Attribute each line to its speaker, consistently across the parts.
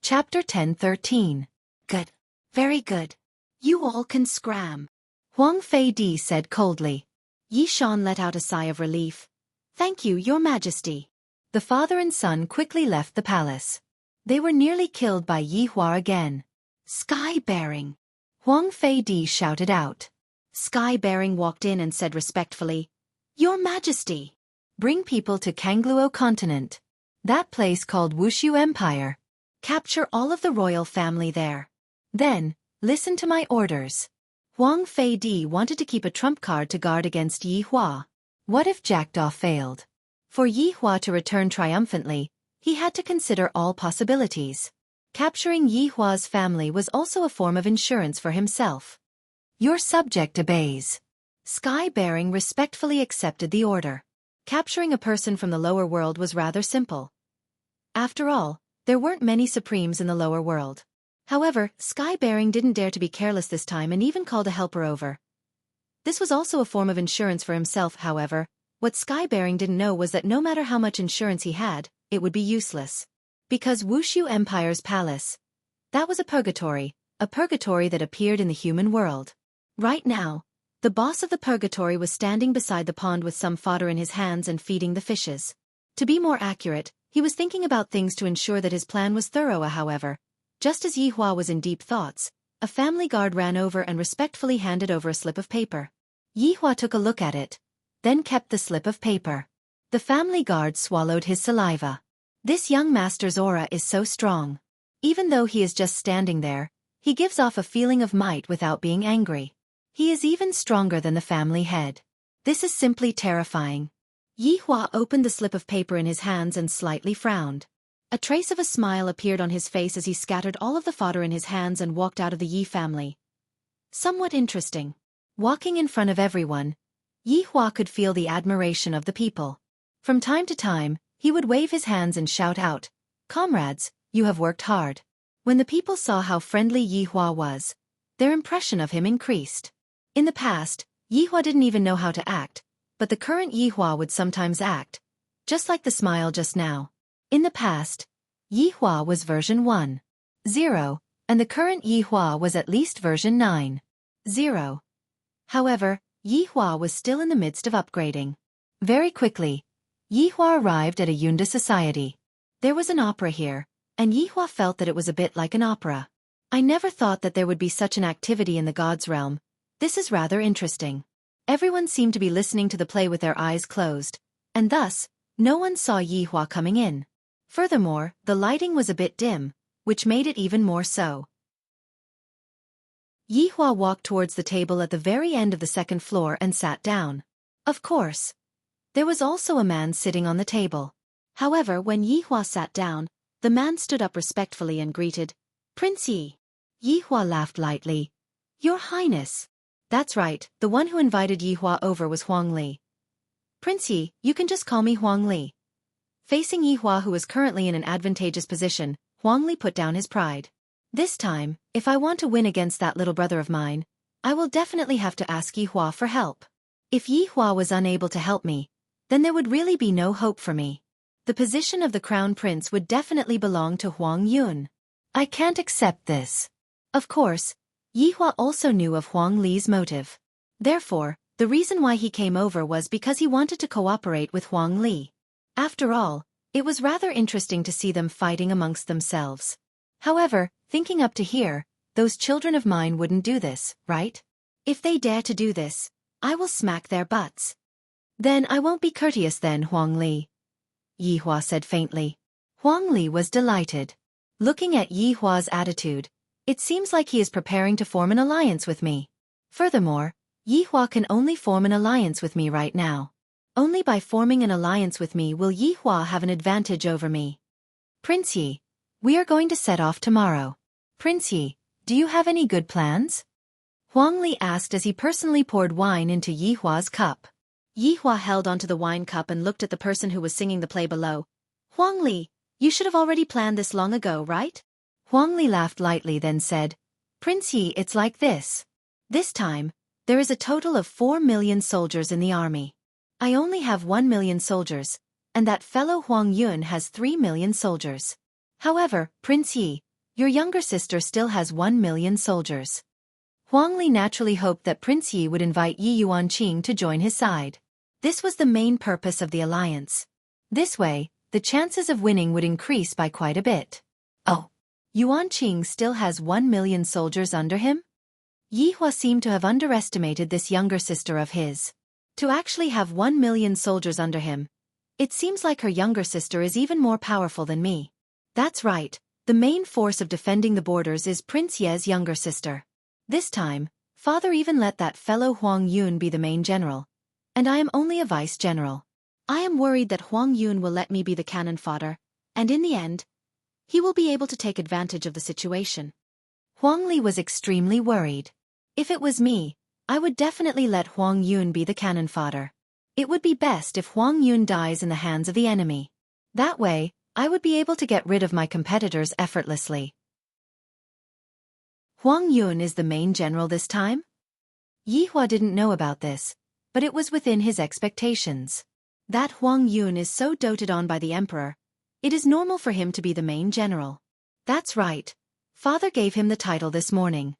Speaker 1: Chapter 10:13. Good. Very good. You all can scram. Huang Fei Di said coldly. Yi Shan let out a sigh of relief. Thank you, Your Majesty. The father and son quickly left the palace. They were nearly killed by Yi Hua again. Sky-bearing. Huang Fei Di shouted out. Sky-bearing walked in and said respectfully, Your Majesty. Bring people to Kangluo continent. That place called Wuxia Empire. Capture all of the royal family there. Then, listen to my orders. Huang Fei Di wanted to keep a trump card to guard against Yi Hua. What if Jackdaw failed? For Yi Hua to return triumphantly, he had to consider all possibilities. Capturing Yi Hua's family was also a form of insurance for himself. Your subject obeys. Sky-bearing respectfully accepted the order. Capturing a person from the lower world was rather simple. After all, there weren't many supremes in the lower world. However, Sky-bearing didn't dare to be careless this time and even called a helper over. This was also a form of insurance for himself, however. What Sky-bearing didn't know was that no matter how much insurance he had, it would be useless. Because Wuxia Empire's palace, that was a purgatory that appeared in the human world. Right now, the boss of the purgatory was standing beside the pond with some fodder in his hands and feeding the fishes. To be more accurate, he was thinking about things to ensure that his plan was thorough. However, just as Yi Hua was in deep thoughts, a family guard ran over and respectfully handed over a slip of paper. Yi Hua took a look at it, then kept the slip of paper. The family guard swallowed his saliva. This young master's aura is so strong. Even though he is just standing there, he gives off a feeling of might without being angry. He is even stronger than the family head. This is simply terrifying. Yi Hua opened the slip of paper in his hands and slightly frowned. A trace of a smile appeared on his face as he scattered all of the fodder in his hands and walked out of the Yi family. Somewhat interesting. Walking in front of everyone, Yi Hua could feel the admiration of the people. From time to time, he would wave his hands and shout out, Comrades, you have worked hard. When the people saw how friendly Yi Hua was, their impression of him increased. In the past, Yi Hua didn't even know how to act, but the current Yi Hua would sometimes act, just like the smile just now. In the past, Yi Hua was version 1.0, and the current Yi Hua was at least version 9.0. However, Yi Hua was still in the midst of upgrading. Very quickly, Yi Hua arrived at a Yunda society. There was an opera here, and Yi Hua felt that it was a bit like an opera. I never thought that there would be such an activity in the gods' realm. This is rather interesting. Everyone seemed to be listening to the play with their eyes closed, and thus, no one saw Yi Hua coming in. Furthermore, the lighting was a bit dim, which made it even more so. Yi Hua walked towards the table at the very end of the second floor and sat down. Of course, there was also a man sitting on the table. However, when Yi Hua sat down, the man stood up respectfully and greeted, Prince Yi. Yi Hua laughed lightly. Your Highness. That's right, the one who invited Yi Hua over was Huang Li. Prince Yi, you can just call me Huang Li. Facing Yi Hua, who was currently in an advantageous position, Huang Li put down his pride. This time, if I want to win against that little brother of mine, I will definitely have to ask Yi Hua for help. If Yi Hua was unable to help me, then there would really be no hope for me. The position of the crown prince would definitely belong to Huang Yun. I can't accept this. Of course, Yi Hua also knew of Huang Li's motive. Therefore, the reason why he came over was because he wanted to cooperate with Huang Li. After all, it was rather interesting to see them fighting amongst themselves. However, thinking up to here, those children of mine wouldn't do this, right? If they dare to do this, I will smack their butts. Then I won't be courteous then, Huang Li. Yi Hua said faintly. Huang Li was delighted. Looking at Yi Hua's attitude, it seems like he is preparing to form an alliance with me. Furthermore, Yi Hua can only form an alliance with me right now. Only by forming an alliance with me will Yi Hua have an advantage over me. Prince Yi, we are going to set off tomorrow. Prince Yi, do you have any good plans? Huang Li asked as he personally poured wine into Yi Hua's cup. Yi Hua held onto the wine cup and looked at the person who was singing the play below. Huang Li, you should have already planned this long ago, right? Huang Li laughed lightly then said, Prince Yi, it's like this. This time, there is a total of 4 million soldiers in the army. I only have 1 million soldiers, and that fellow Huang Yun has 3 million soldiers. However, Prince Yi, Your younger sister still has 1 million soldiers. Huang Li naturally hoped that Prince Yi would invite Yi Yuanqing to join his side. This was the main purpose of the alliance. This way, the chances of winning would increase by quite a bit. Oh, Yuanqing still has 1 million soldiers under him? Yi Hua seemed to have underestimated this younger sister of his. To actually have 1 million soldiers under him, it seems like her younger sister is even more powerful than me. That's right, the main force of defending the borders is Prince Ye's younger sister. This time, father even let that fellow Huang Yun be the main general. And I am only a vice-general. I am worried that Huang Yun will let me be the cannon fodder, and in the end, he will be able to take advantage of the situation. Huang Li was extremely worried. If it was me, I would definitely let Huang Yun be the cannon fodder. It would be best if Huang Yun dies in the hands of the enemy. That way, I would be able to get rid of my competitors effortlessly. Huang Yun is the main general this time? Yi Hua didn't know about this, but it was within his expectations. That Huang Yun is so doted on by the emperor, it is normal for him to be the main general. That's right. Father gave him the title this morning.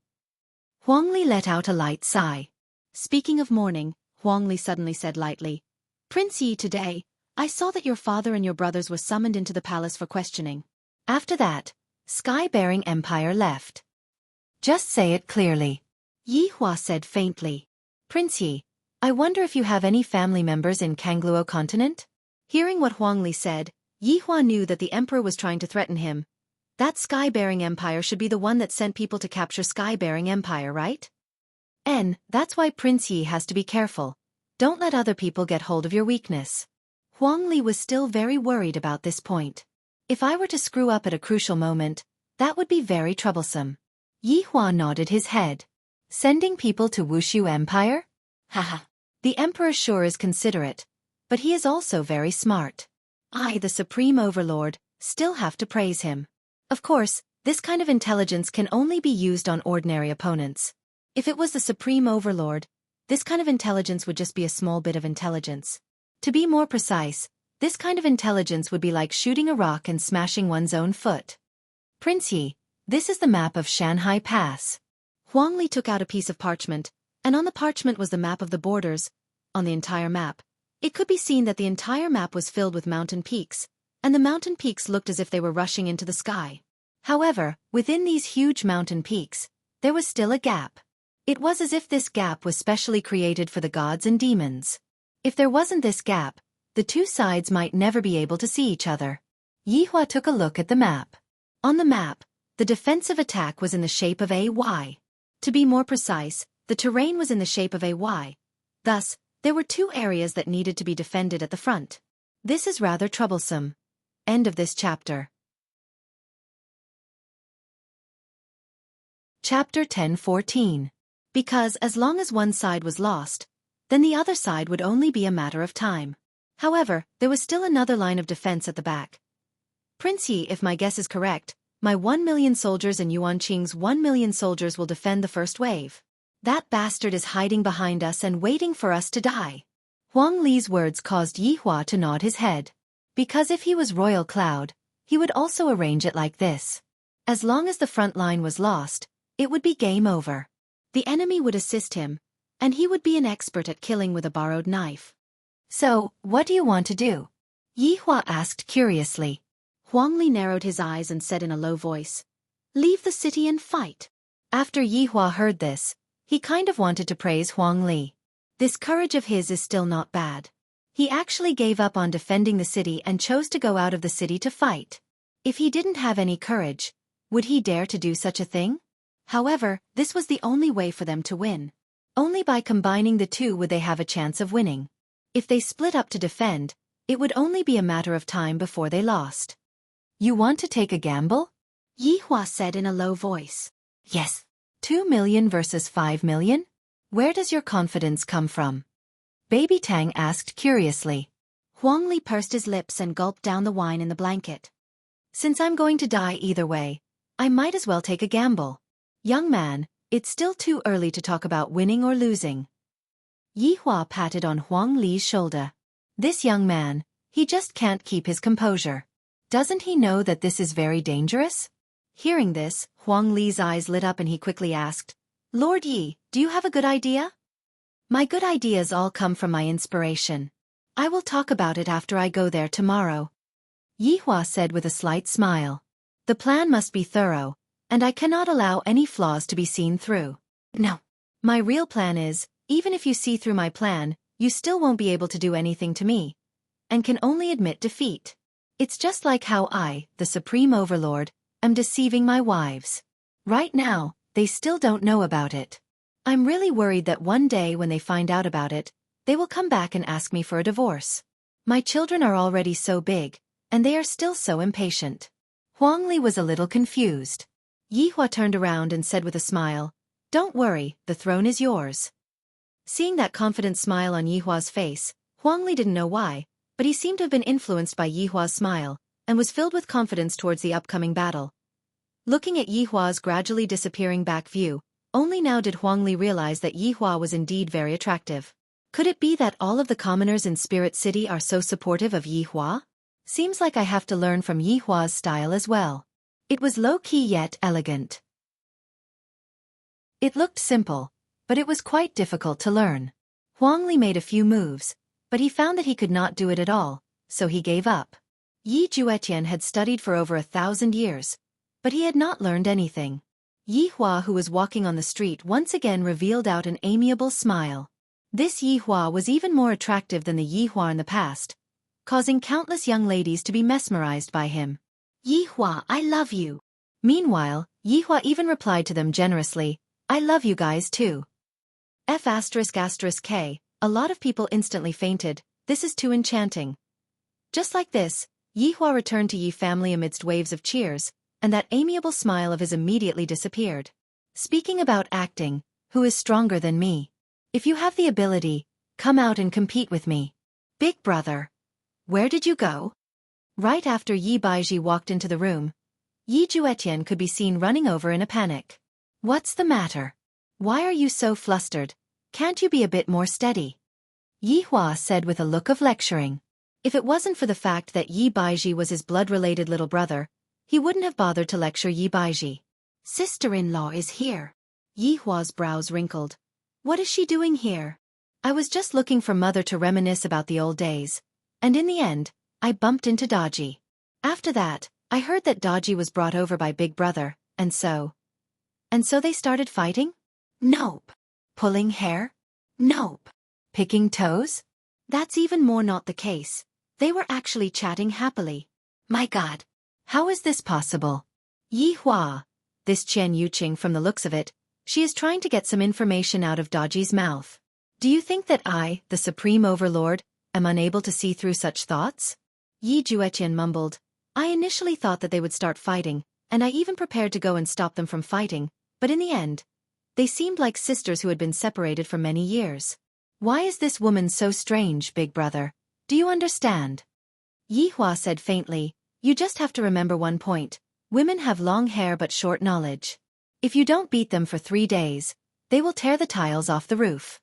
Speaker 1: Huang Li let out a light sigh. Speaking of morning, Huang Li suddenly said lightly, Prince Yi, today, I saw that your father and your brothers were summoned into the palace for questioning. After that, Sky-bearing Empire left. Just say it clearly. Yi Hua said faintly. Prince Yi, I wonder if you have any family members in Kangluo continent? Hearing what Huang Li said, Yi Hua knew that the emperor was trying to threaten him. That Sky-bearing Empire should be the one that sent people to capture Sky-bearing Empire, right? That's why Prince Yi has to be careful. Don't let other people get hold of your weakness. Huang Li was still very worried about this point. If I were to screw up at a crucial moment, that would be very troublesome. Yi Hua nodded his head. Sending people to Wuxia Empire? Haha. The emperor sure is considerate, but he is also very smart. I, the supreme overlord, still have to praise him. Of course, this kind of intelligence can only be used on ordinary opponents. If it was the supreme overlord, this kind of intelligence would just be a small bit of intelligence. To be more precise, this kind of intelligence would be like shooting a rock and smashing one's own foot. Prince Yi, this is the map of Shanhai Pass. Huang Li took out a piece of parchment, and on the parchment was the map of the borders. On the entire map, it could be seen that the entire map was filled with mountain peaks, and the mountain peaks looked as if they were rushing into the sky. However, within these huge mountain peaks, there was still a gap. It was as if this gap was specially created for the gods and demons. If there wasn't this gap, the two sides might never be able to see each other. Yi Hua took a look at the map. On the map, the defensive attack was in the shape of a Y. To be more precise, the terrain was in the shape of a Y. Thus, there were two areas that needed to be defended at the front. This is rather troublesome. End of this chapter. Chapter 10:14. Because as long as one side was lost, then the other side would only be a matter of time. However, there was still another line of defense at the back. Prince Yi, if my guess is correct, my 1 million soldiers and Yuanqing's 1 million soldiers will defend the first wave. That bastard is hiding behind us and waiting for us to die. Huang Li's words caused Yi Hua to nod his head. Because if he was Royal Cloud, he would also arrange it like this. As long as the front line was lost, it would be game over. The enemy would assist him, and he would be an expert at killing with a borrowed knife. So, what do you want to do? Yi Hua asked curiously. Huang Li narrowed his eyes and said in a low voice, Leave the city and fight. After Yi Hua heard this, he kind of wanted to praise Huang Li. This courage of his is still not bad. He actually gave up on defending the city and chose to go out of the city to fight. If he didn't have any courage, would he dare to do such a thing? However, this was the only way for them to win. Only by combining the two would they have a chance of winning. If they split up to defend, it would only be a matter of time before they lost. You want to take a gamble? Yi Hua said in a low voice. Yes. 2 million versus 5 million? Where does your confidence come from? Baby Tang asked curiously. Huang Li pursed his lips and gulped down the wine in the blanket. Since I'm going to die either way, I might as well take a gamble. Young man, it's still too early to talk about winning or losing. Yi Hua patted on Huang Li's shoulder. This young man, he just can't keep his composure. Doesn't he know that this is very dangerous? Hearing this, Huang Li's eyes lit up and he quickly asked, Lord Yi, do you have a good idea? My good ideas all come from my inspiration. I will talk about it after I go there tomorrow. Yi Hua said with a slight smile. The plan must be thorough, and I cannot allow any flaws to be seen through. No. My real plan is, even if you see through my plan, you still won't be able to do anything to me, and can only admit defeat. It's just like how I, the Supreme Overlord, am deceiving my wives. Right now, they still don't know about it. I'm really worried that one day when they find out about it, they will come back and ask me for a divorce. My children are already so big, and they are still so impatient. Huang Li was a little confused. Yi Hua turned around and said with a smile, Don't worry, the throne is yours. Seeing that confident smile on Yi Hua's face, Huang Li didn't know why, but he seemed to have been influenced by Yi Hua's smile, and was filled with confidence towards the upcoming battle. Looking at Yi Hua's gradually disappearing back view, only now did Huang Li realize that Yi Hua was indeed very attractive. Could it be that all of the commoners in Spirit City are so supportive of Yi Hua? Seems like I have to learn from Yi Hua's style as well. It was low-key yet elegant. It looked simple, but it was quite difficult to learn. Huang Li made a few moves, but he found that he could not do it at all, so he gave up. Yi Juetian had studied for over 1,000 years, but he had not learned anything. Yi Hua, who was walking on the street, once again revealed out an amiable smile. This Yi Hua was even more attractive than the Yi Hua in the past, causing countless young ladies to be mesmerized by him. Yi Hua, I love you. Meanwhile, Yi Hua even replied to them generously, I love you guys too. F***K, a lot of people instantly fainted, this is too enchanting. Just like this, Yi Hua returned to Yi family amidst waves of cheers, and that amiable smile of his immediately disappeared. Speaking about acting, who is stronger than me? If you have the ability, come out and compete with me. Big brother. Where did you go? Right after Yi Baizhi walked into the room, Yi Juetian could be seen running over in a panic. What's the matter? Why are you so flustered? Can't you be a bit more steady? Yi Hua said with a look of lecturing. If it wasn't for the fact that Yi Baizhi was his blood-related little brother, he wouldn't have bothered to lecture Yi Baizhi. Sister-in-law is here. Yi Hua's brows wrinkled. What is she doing here? I was just looking for mother to reminisce about the old days, and in the end, I bumped into Daji. After that, I heard that Daji was brought over by Big Brother, and so they started fighting? Nope. Pulling hair? Nope. Picking toes? That's even more not the case. They were actually chatting happily. My God. How is this possible? Yi Hua. This Qian Yuqing, from the looks of it, she is trying to get some information out of Daji's mouth. Do you think that I, the Supreme Overlord, am unable to see through such thoughts? Yi Juetian mumbled. I initially thought that they would start fighting, and I even prepared to go and stop them from fighting, but in the end, they seemed like sisters who had been separated for many years. Why is this woman so strange, Big Brother? Do you understand? Yi Hua said faintly, You just have to remember one point. Women have long hair but short knowledge. If you don't beat them for 3 days, they will tear the tiles off the roof.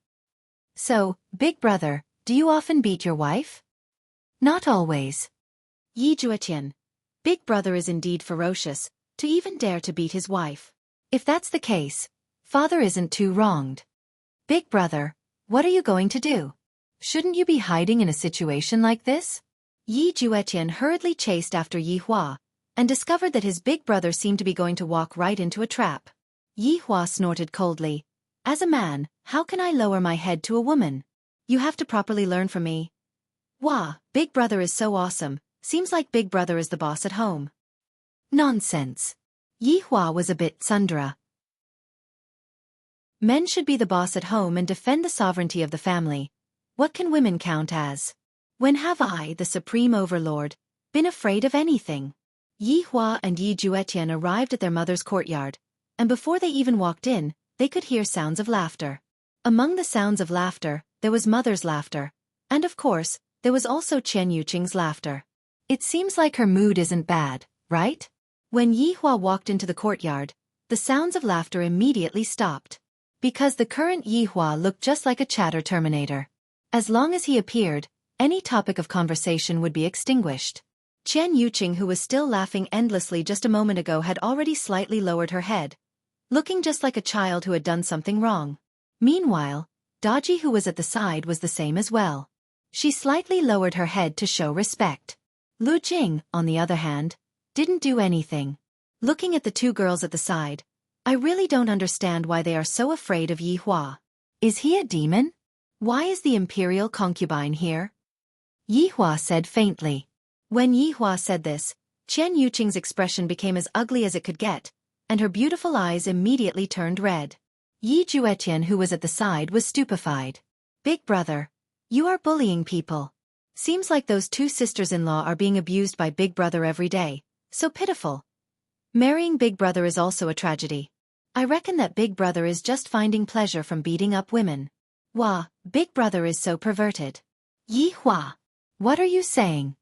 Speaker 1: So, Big Brother, do you often beat your wife? Not always. Yi Juetian. Big Brother is indeed ferocious, to even dare to beat his wife. If that's the case, Father isn't too wronged. Big Brother, what are you going to do? Shouldn't you be hiding in a situation like this? Yi Juetian hurriedly chased after Yi Hua, and discovered that his big brother seemed to be going to walk right into a trap. Yi Hua snorted coldly. As a man, how can I lower my head to a woman? You have to properly learn from me. Wah, Big Brother is so awesome, seems like Big Brother is the boss at home. Nonsense. Yi Hua was a bit tsundere. Men should be the boss at home and defend the sovereignty of the family. What can women count as? When have I, the Supreme Overlord, been afraid of anything? Yi Hua and Yi Juetian arrived at their mother's courtyard, and before they even walked in, they could hear sounds of laughter. Among the sounds of laughter, there was mother's laughter, and of course, there was also Qian Yuqing's laughter. It seems like her mood isn't bad, right? When Yi Hua walked into the courtyard, the sounds of laughter immediately stopped. Because the current Yi Hua looked just like a chatter terminator. As long as he appeared, any topic of conversation would be extinguished. Qian Yuqing, who was still laughing endlessly just a moment ago, had already slightly lowered her head, looking just like a child who had done something wrong. Meanwhile, Daji, who was at the side, was the same as well. She slightly lowered her head to show respect. Lu Jing, on the other hand, didn't do anything. Looking at the two girls at the side, I really don't understand why they are so afraid of Yi Hua. Is he a demon? Why is the imperial concubine here? Yi Hua said faintly. When Yi Hua said this, Qian Yuqing's expression became as ugly as it could get, and her beautiful eyes immediately turned red. Yi Juetian, who was at the side, was stupefied. Big brother, you are bullying people. Seems like those two sisters-in-law are being abused by Big Brother every day. So pitiful. Marrying Big Brother is also a tragedy. I reckon that Big Brother is just finding pleasure from beating up women. Wah, Big Brother is so perverted. Yi Hua, what are you saying?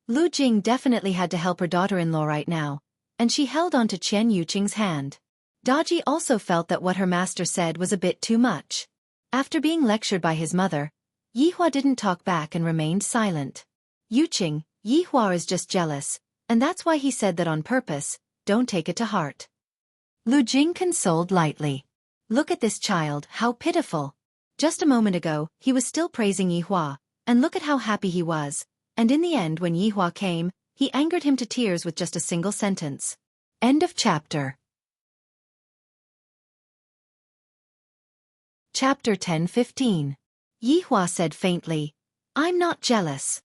Speaker 1: Lu Jing definitely had to help her daughter-in-law right now, and she held on to Qian Yuqing's hand. Daji also felt that what her master said was a bit too much. After being lectured by his mother, Yi Hua didn't talk back and remained silent. Yuqing, Yi Hua is just jealous, and that's why he said that on purpose. Don't take it to heart. Lu Jing consoled lightly. Look at this child, how pitiful. Just a moment ago, he was still praising Yi Hua, and look at how happy he was, and in the end when Yi Hua came, he angered him to tears with just a single sentence. End of chapter. Chapter 10-15. Yi Hua said faintly, I'm not jealous.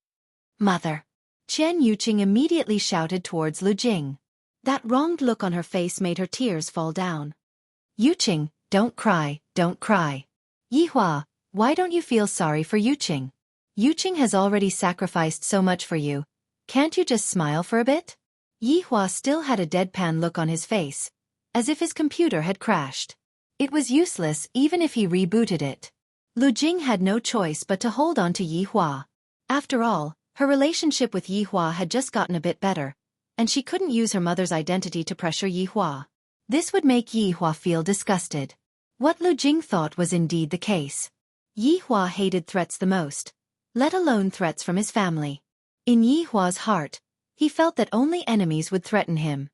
Speaker 1: Mother. Qian Yuqing immediately shouted towards Lu Jing. That wronged look on her face made her tears fall down. Yuqing, don't cry, don't cry. Yi Hua, why don't you feel sorry for Yuqing? Yuqing has already sacrificed so much for you. Can't you just smile for a bit? Yi Hua still had a deadpan look on his face, as if his computer had crashed. It was useless even if he rebooted it. Lu Jing had no choice but to hold on to Yi Hua. After all, her relationship with Yi Hua had just gotten a bit better, and she couldn't use her mother's identity to pressure Yi Hua. This would make Yi Hua feel disgusted. What Lu Jing thought was indeed the case. Yi Hua hated threats the most, let alone threats from his family. In Yi Hua's heart, he felt that only enemies would threaten him.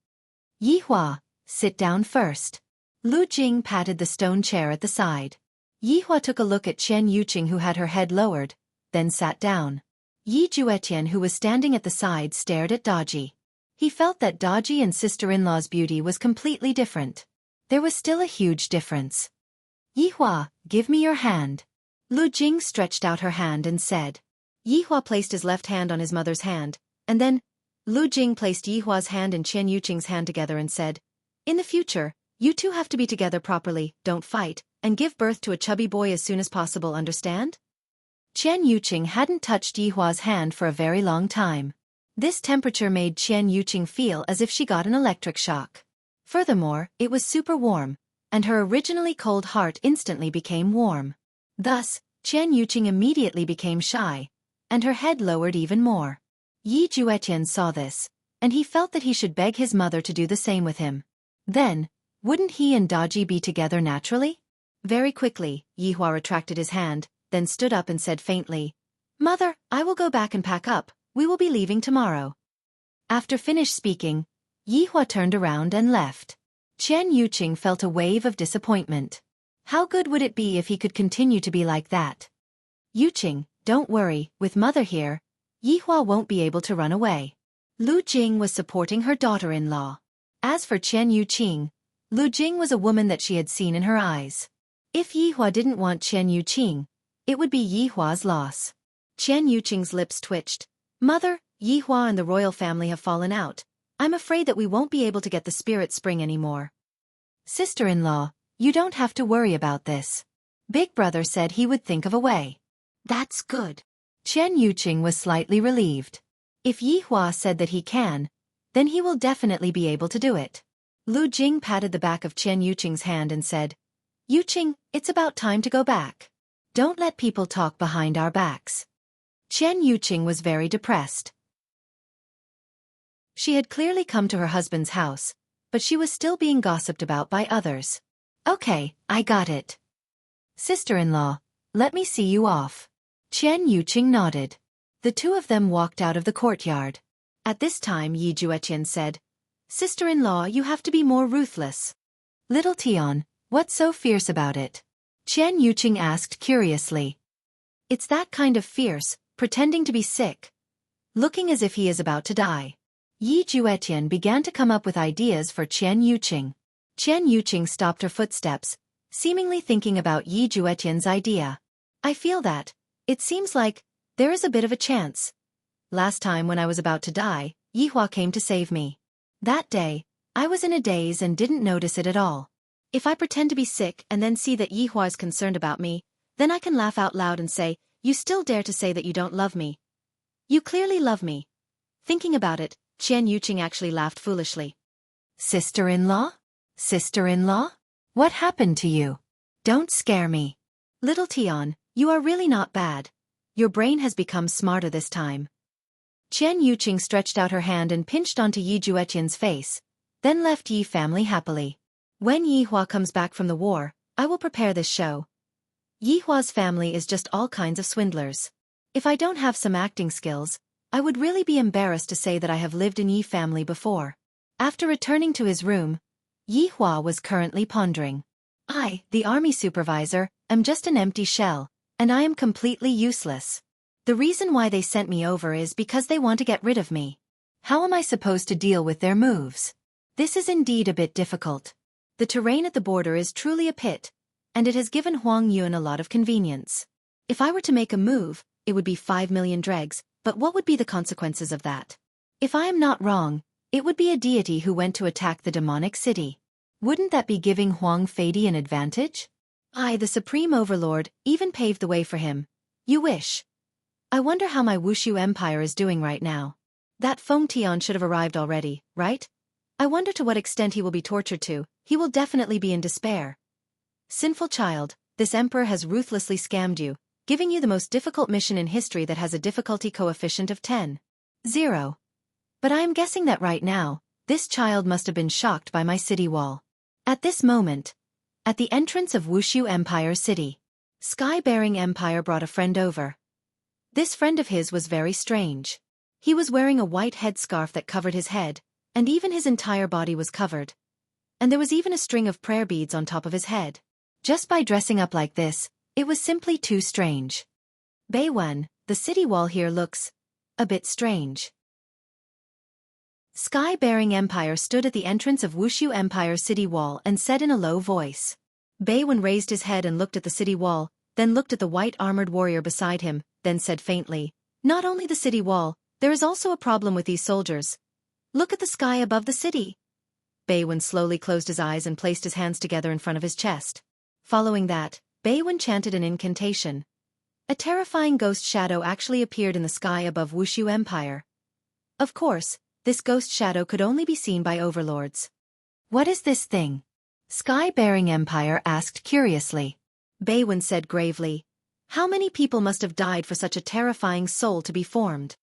Speaker 1: Yi Hua, sit down first. Lu Jing patted the stone chair at the side. Yi Hua took a look at Qian Yuqing, who had her head lowered, then sat down. Yi Juetian, who was standing at the side, stared at Daji. He felt that Daji and sister-in-law's beauty was completely different. There was still a huge difference. Yi Hua, give me your hand. Lu Jing stretched out her hand and said. Yi Hua placed his left hand on his mother's hand, and then Lu Jing placed Yi Hua's hand and Qian Yuqing's hand together and said, In the future, you two have to be together properly, don't fight, and give birth to a chubby boy as soon as possible, understand? Qian Yuqing hadn't touched Yi Hua's hand for a very long time. This temperature made Qian Yuqing feel as if she got an electric shock. Furthermore, it was super warm, and her originally cold heart instantly became warm. Thus, Qian Yuqing immediately became shy, and her head lowered even more. Yi Juetian saw this, and he felt that he should beg his mother to do the same with him. Then, wouldn't he and Daji be together naturally? Very quickly, Yi Hua retracted his hand, then stood up and said faintly, Mother, I will go back and pack up, we will be leaving tomorrow. After finished speaking, Yi Hua turned around and left. Qian Yuqing felt a wave of disappointment. How good would it be if he could continue to be like that? Yuqing, don't worry, with Mother here, Yi Hua won't be able to run away. Lu Jing was supporting her daughter-in-law. As for Qian Yuqing, Lu Jing was a woman that she had seen in her eyes. If Yi Hua didn't want Qian Yuqing, it would be Yi Hua's loss. Qian Yuqing's lips twitched. Mother, Yi Hua and the royal family have fallen out. I'm afraid that we won't be able to get the spirit spring anymore. Sister-in-law, you don't have to worry about this. Big Brother said he would think of a way. That's good. Qian Yuqing was slightly relieved. If Yi Hua said that he can, then he will definitely be able to do it. Lu Jing patted the back of Qian Yuqing's hand and said, Yuqing, it's about time to go back. Don't let people talk behind our backs. Qian Yuqing was very depressed. She had clearly come to her husband's house, but she was still being gossiped about by others. Okay, I got it. Sister-in-law, let me see you off. Qian Yuqing nodded. The two of them walked out of the courtyard. At this time Yi Juetian said, "Sister-in-law, you have to be more ruthless." "Little Tian, what's so fierce about it?" Qian Yuqing asked curiously. "It's that kind of fierce, pretending to be sick, looking as if he is about to die." Yi Juetian began to come up with ideas for Qian Yuqing. Qian Yuqing stopped her footsteps, seemingly thinking about Yi Juetian's idea. "I feel that. It seems like there is a bit of a chance. Last time when I was about to die, Yi Hua came to save me. That day, I was in a daze and didn't notice it at all. If I pretend to be sick and then see that Yi Hua is concerned about me, then I can laugh out loud and say, 'You still dare to say that you don't love me? You clearly love me.'" Thinking about it, Qian Yuqing actually laughed foolishly. "Sister-in-law? Sister-in-law? What happened to you? Don't scare me." "Little Tian, you are really not bad. Your brain has become smarter this time." Qian Yuqing stretched out her hand and pinched onto Yi Juetian's face, then left Yi family happily. "When Yi Hua comes back from the war, I will prepare this show. Yi Hua's family is just all kinds of swindlers. If I don't have some acting skills, I would really be embarrassed to say that I have lived in Yi family before." After returning to his room, Yi Hua was currently pondering. "I, the army supervisor, am just an empty shell, and I am completely useless. The reason why they sent me over is because they want to get rid of me. How am I supposed to deal with their moves? This is indeed a bit difficult. The terrain at the border is truly a pit, and it has given Huang Yun a lot of convenience. If I were to make a move, it would be 5 million dregs, but what would be the consequences of that? If I am not wrong, it would be a deity who went to attack the demonic city. Wouldn't that be giving Huang Feidi an advantage? I, the Supreme Overlord, even paved the way for him. You wish. I wonder how my Wushu Empire is doing right now. That Feng Tian should have arrived already, right? I wonder to what extent he will be tortured to. He will definitely be in despair. Sinful child, this emperor has ruthlessly scammed you, giving you the most difficult mission in history that has a difficulty coefficient of 10.0. But I am guessing that right now, this child must have been shocked by my city wall." At this moment, at the entrance of Wushu Empire City, Sky-bearing Empire brought a friend over. This friend of his was very strange. He was wearing a white headscarf that covered his head, and even his entire body was covered. And there was even a string of prayer beads on top of his head. Just by dressing up like this, it was simply too strange. "Beiwen, the city wall here looks a bit strange." Sky-bearing Empire stood at the entrance of Wushu Empire city wall and said in a low voice. Beiwen raised his head and looked at the city wall, then looked at the white armored warrior beside him, then said faintly, "Not only the city wall, there is also a problem with these soldiers. Look at the sky above the city." Beiwen slowly closed his eyes and placed his hands together in front of his chest. Following that, Beiwen chanted an incantation. A terrifying ghost shadow actually appeared in the sky above Wushu Empire. Of course, this ghost shadow could only be seen by overlords. "What is this thing?" Sky-bearing Empire asked curiously. Beiwen said gravely, "How many people must have died for such a terrifying soul to be formed?"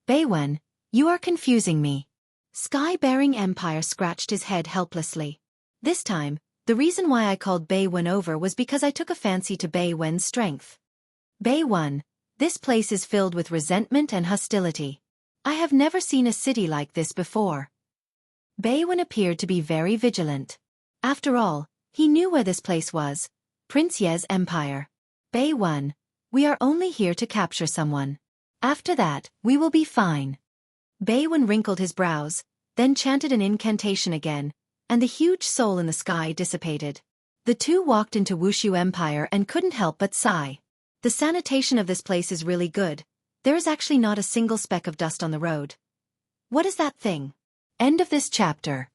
Speaker 1: "Beiwen, you are confusing me." Sky-bearing Empire scratched his head helplessly. This time, the reason why I called Beiwen over was because I took a fancy to Beiwen's strength. "Beiwen, this place is filled with resentment and hostility. I have never seen a city like this before." Beiwen appeared to be very vigilant. After all, he knew where this place was, Prince Ye's empire. "Beiwen, we are only here to capture someone. After that, we will be fine." Beiwen wrinkled his brows, then chanted an incantation again, and the huge soul in the sky dissipated. The two walked into Wushu Empire and couldn't help but sigh. The sanitation of this place is really good. There is actually not a single speck of dust on the road. What is that thing? End of this chapter.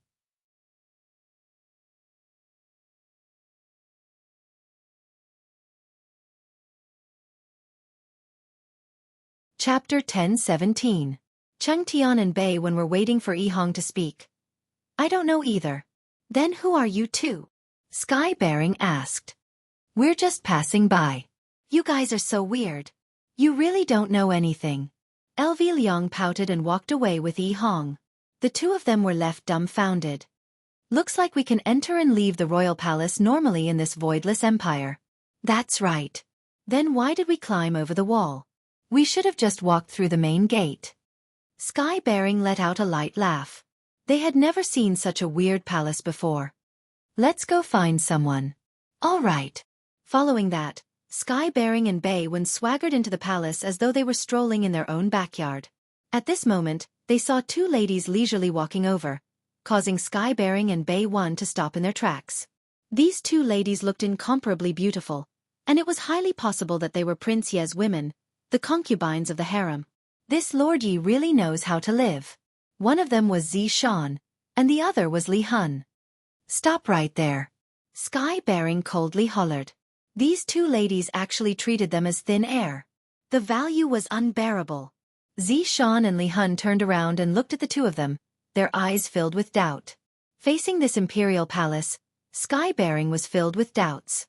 Speaker 1: Chapter 10:17. Cheng Tian and Beiwen were waiting for Yihong to speak. "I don't know either." "Then who are you two?" Sky-bearing asked. "We're just passing by." "You guys are so weird. You really don't know anything." LV Liang pouted and walked away with Yihong. The two of them were left dumbfounded. "Looks like we can enter and leave the royal palace normally in this voidless empire." "That's right. Then why did we climb over the wall? We should have just walked through the main gate." Sky Bearing let out a light laugh. They had never seen such a weird palace before. Let's go find someone. All right. Following that, Sky Bearing and Bei Wen swaggered into the palace as though they were strolling in their own backyard. At this moment, they saw two ladies leisurely walking over, causing Sky Bearing and Bei Wen to stop in their tracks. These two ladies looked incomparably beautiful, and it was highly possible that they were Prince Ye's women, the concubines of the harem. This Lord Yi really knows how to live. One of them was Xiaofan, and the other was Li Hun. Stop right there. Sky Bearing coldly hollered. These two ladies actually treated them as thin air. The value was unbearable. Xiaofan and Li Hun turned around and looked at the two of them, their eyes filled with doubt. Facing this imperial palace, Sky Bearing was filled with doubts.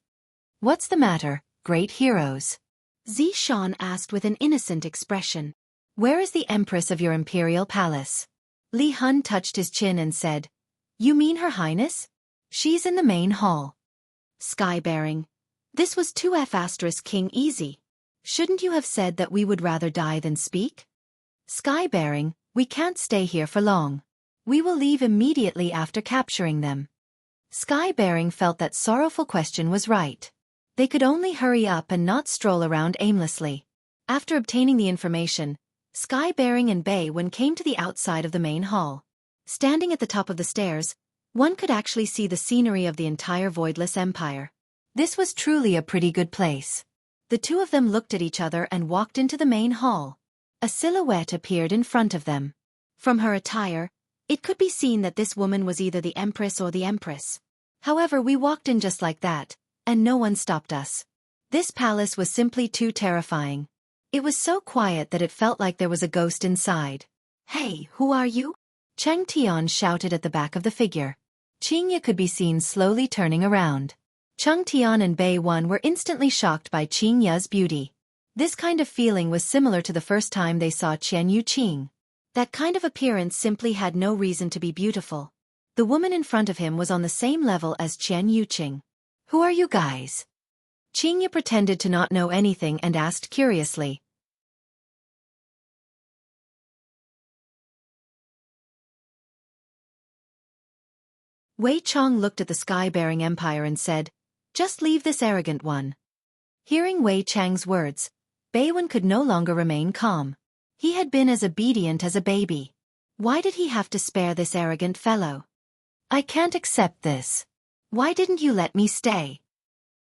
Speaker 1: What's the matter, great heroes? Xiaofan asked with an innocent expression. Where is the empress of your imperial palace? Li Hun touched his chin and said, You mean Her Highness? She's in the main hall. Sky Bearing. This was 2F** King easy. Shouldn't you have said that we would rather die than speak? Sky Bearing, we can't stay here for long. We will leave immediately after capturing them. Sky Bearing felt that sorrowful question was right. They could only hurry up and not stroll around aimlessly. After obtaining the information, Sky Bearing and Bei Wen came to the outside of the main hall. Standing at the top of the stairs, one could actually see the scenery of the entire Voidless Empire. This was truly a pretty good place. The two of them looked at each other and walked into the main hall. A silhouette appeared in front of them. From her attire, it could be seen that this woman was either the Empress or the Empress. However, we walked in just like that, and no one stopped us. This palace was simply too terrifying. It was so quiet that it felt like there was a ghost inside. Hey, who are you? Cheng Tian shouted at the back of the figure. Qingye could be seen slowly turning around. Cheng Tian and Bei Wen were instantly shocked by Qingye's beauty. This kind of feeling was similar to the first time they saw Qian Yuqing. That kind of appearance simply had no reason to be beautiful. The woman in front of him was on the same level as Qian Yuqing. Who are you guys? Qingye pretended to not know anything and asked curiously. Wei Chong looked at the Sky-bearing empire and said, Just leave this arrogant one. Hearing Wei Chang's words, Bei Wen could no longer remain calm. He had been as obedient as a baby. Why did he have to spare this arrogant fellow? I can't accept this. Why didn't you let me stay?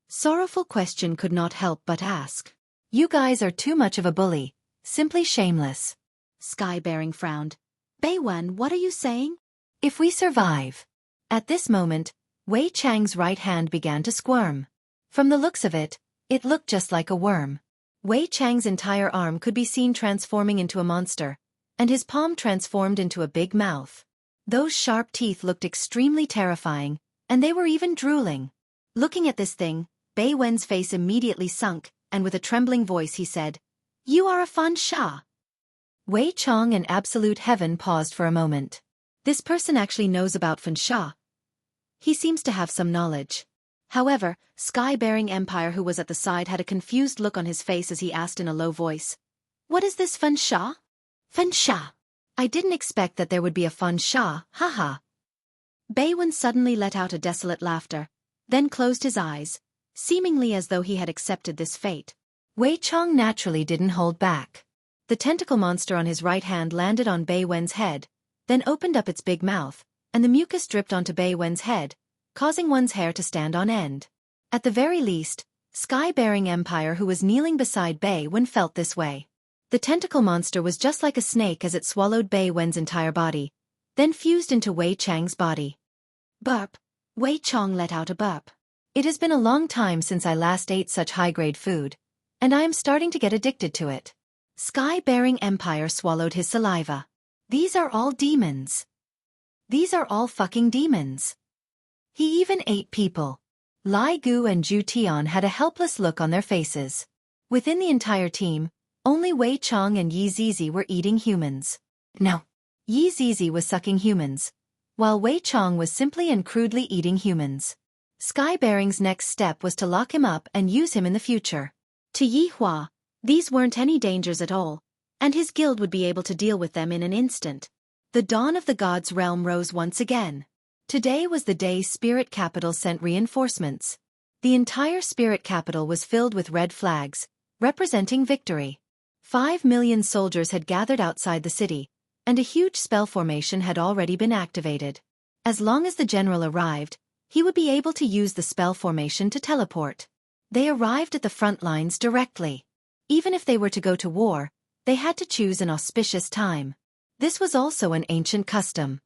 Speaker 1: Sorrowful question could not help but ask. You guys are too much of a bully, simply shameless. Sky-bearing frowned. Bei Wen, what are you saying? If we survive. At this moment, Wei Chang's right hand began to squirm. From the looks of it, it looked just like a worm. Wei Chang's entire arm could be seen transforming into a monster, and his palm transformed into a big mouth. Those sharp teeth looked extremely terrifying, and they were even drooling. Looking at this thing, Bei Wen's face immediately sunk, and with a trembling voice he said, You are a Fan Sha. Wei Chong and Absolute Heaven paused for a moment. This person actually knows about Fan Sha. He seems to have some knowledge. However, Sky-bearing Empire who was at the side had a confused look on his face as he asked in a low voice. What is this Fan Sha? Fan Sha. I didn't expect that there would be a Fan Sha, haha. Bei Wen suddenly let out a desolate laughter, then closed his eyes, seemingly as though he had accepted this fate. Wei Chong naturally didn't hold back. The tentacle monster on his right hand landed on Bei Wen's head, then opened up its big mouth, and the mucus dripped onto Bei Wen's head, causing one's hair to stand on end. At the very least, Sky-bearing Empire who was kneeling beside Bei Wen felt this way. The tentacle monster was just like a snake as it swallowed Bei Wen's entire body, then fused into Wei Chang's body. Burp. Wei Chong let out a burp. It has been a long time since I last ate such high-grade food, and I am starting to get addicted to it. Sky-bearing Empire swallowed his saliva. These are all demons. These are all fucking demons. He even ate people. Lai Gu and Zhu Tian had a helpless look on their faces. Within the entire team, only Wei Chong and Yi Zizi were eating humans. No. Yi Zizi was sucking humans, while Wei Chong was simply and crudely eating humans. Sky-bearing's next step was to lock him up and use him in the future. To Yi Hua, these weren't any dangers at all. and his guild would be able to deal with them in an instant. The dawn of the gods' realm rose once again. Today was the day Spirit Capital sent reinforcements. The entire Spirit Capital was filled with red flags, representing victory. 5 million soldiers had gathered outside the city, and a huge spell formation had already been activated. As long as the general arrived, he would be able to use the spell formation to teleport. They arrived at the front lines directly. Even if they were to go to war, they had to choose an auspicious time. This was also an ancient custom.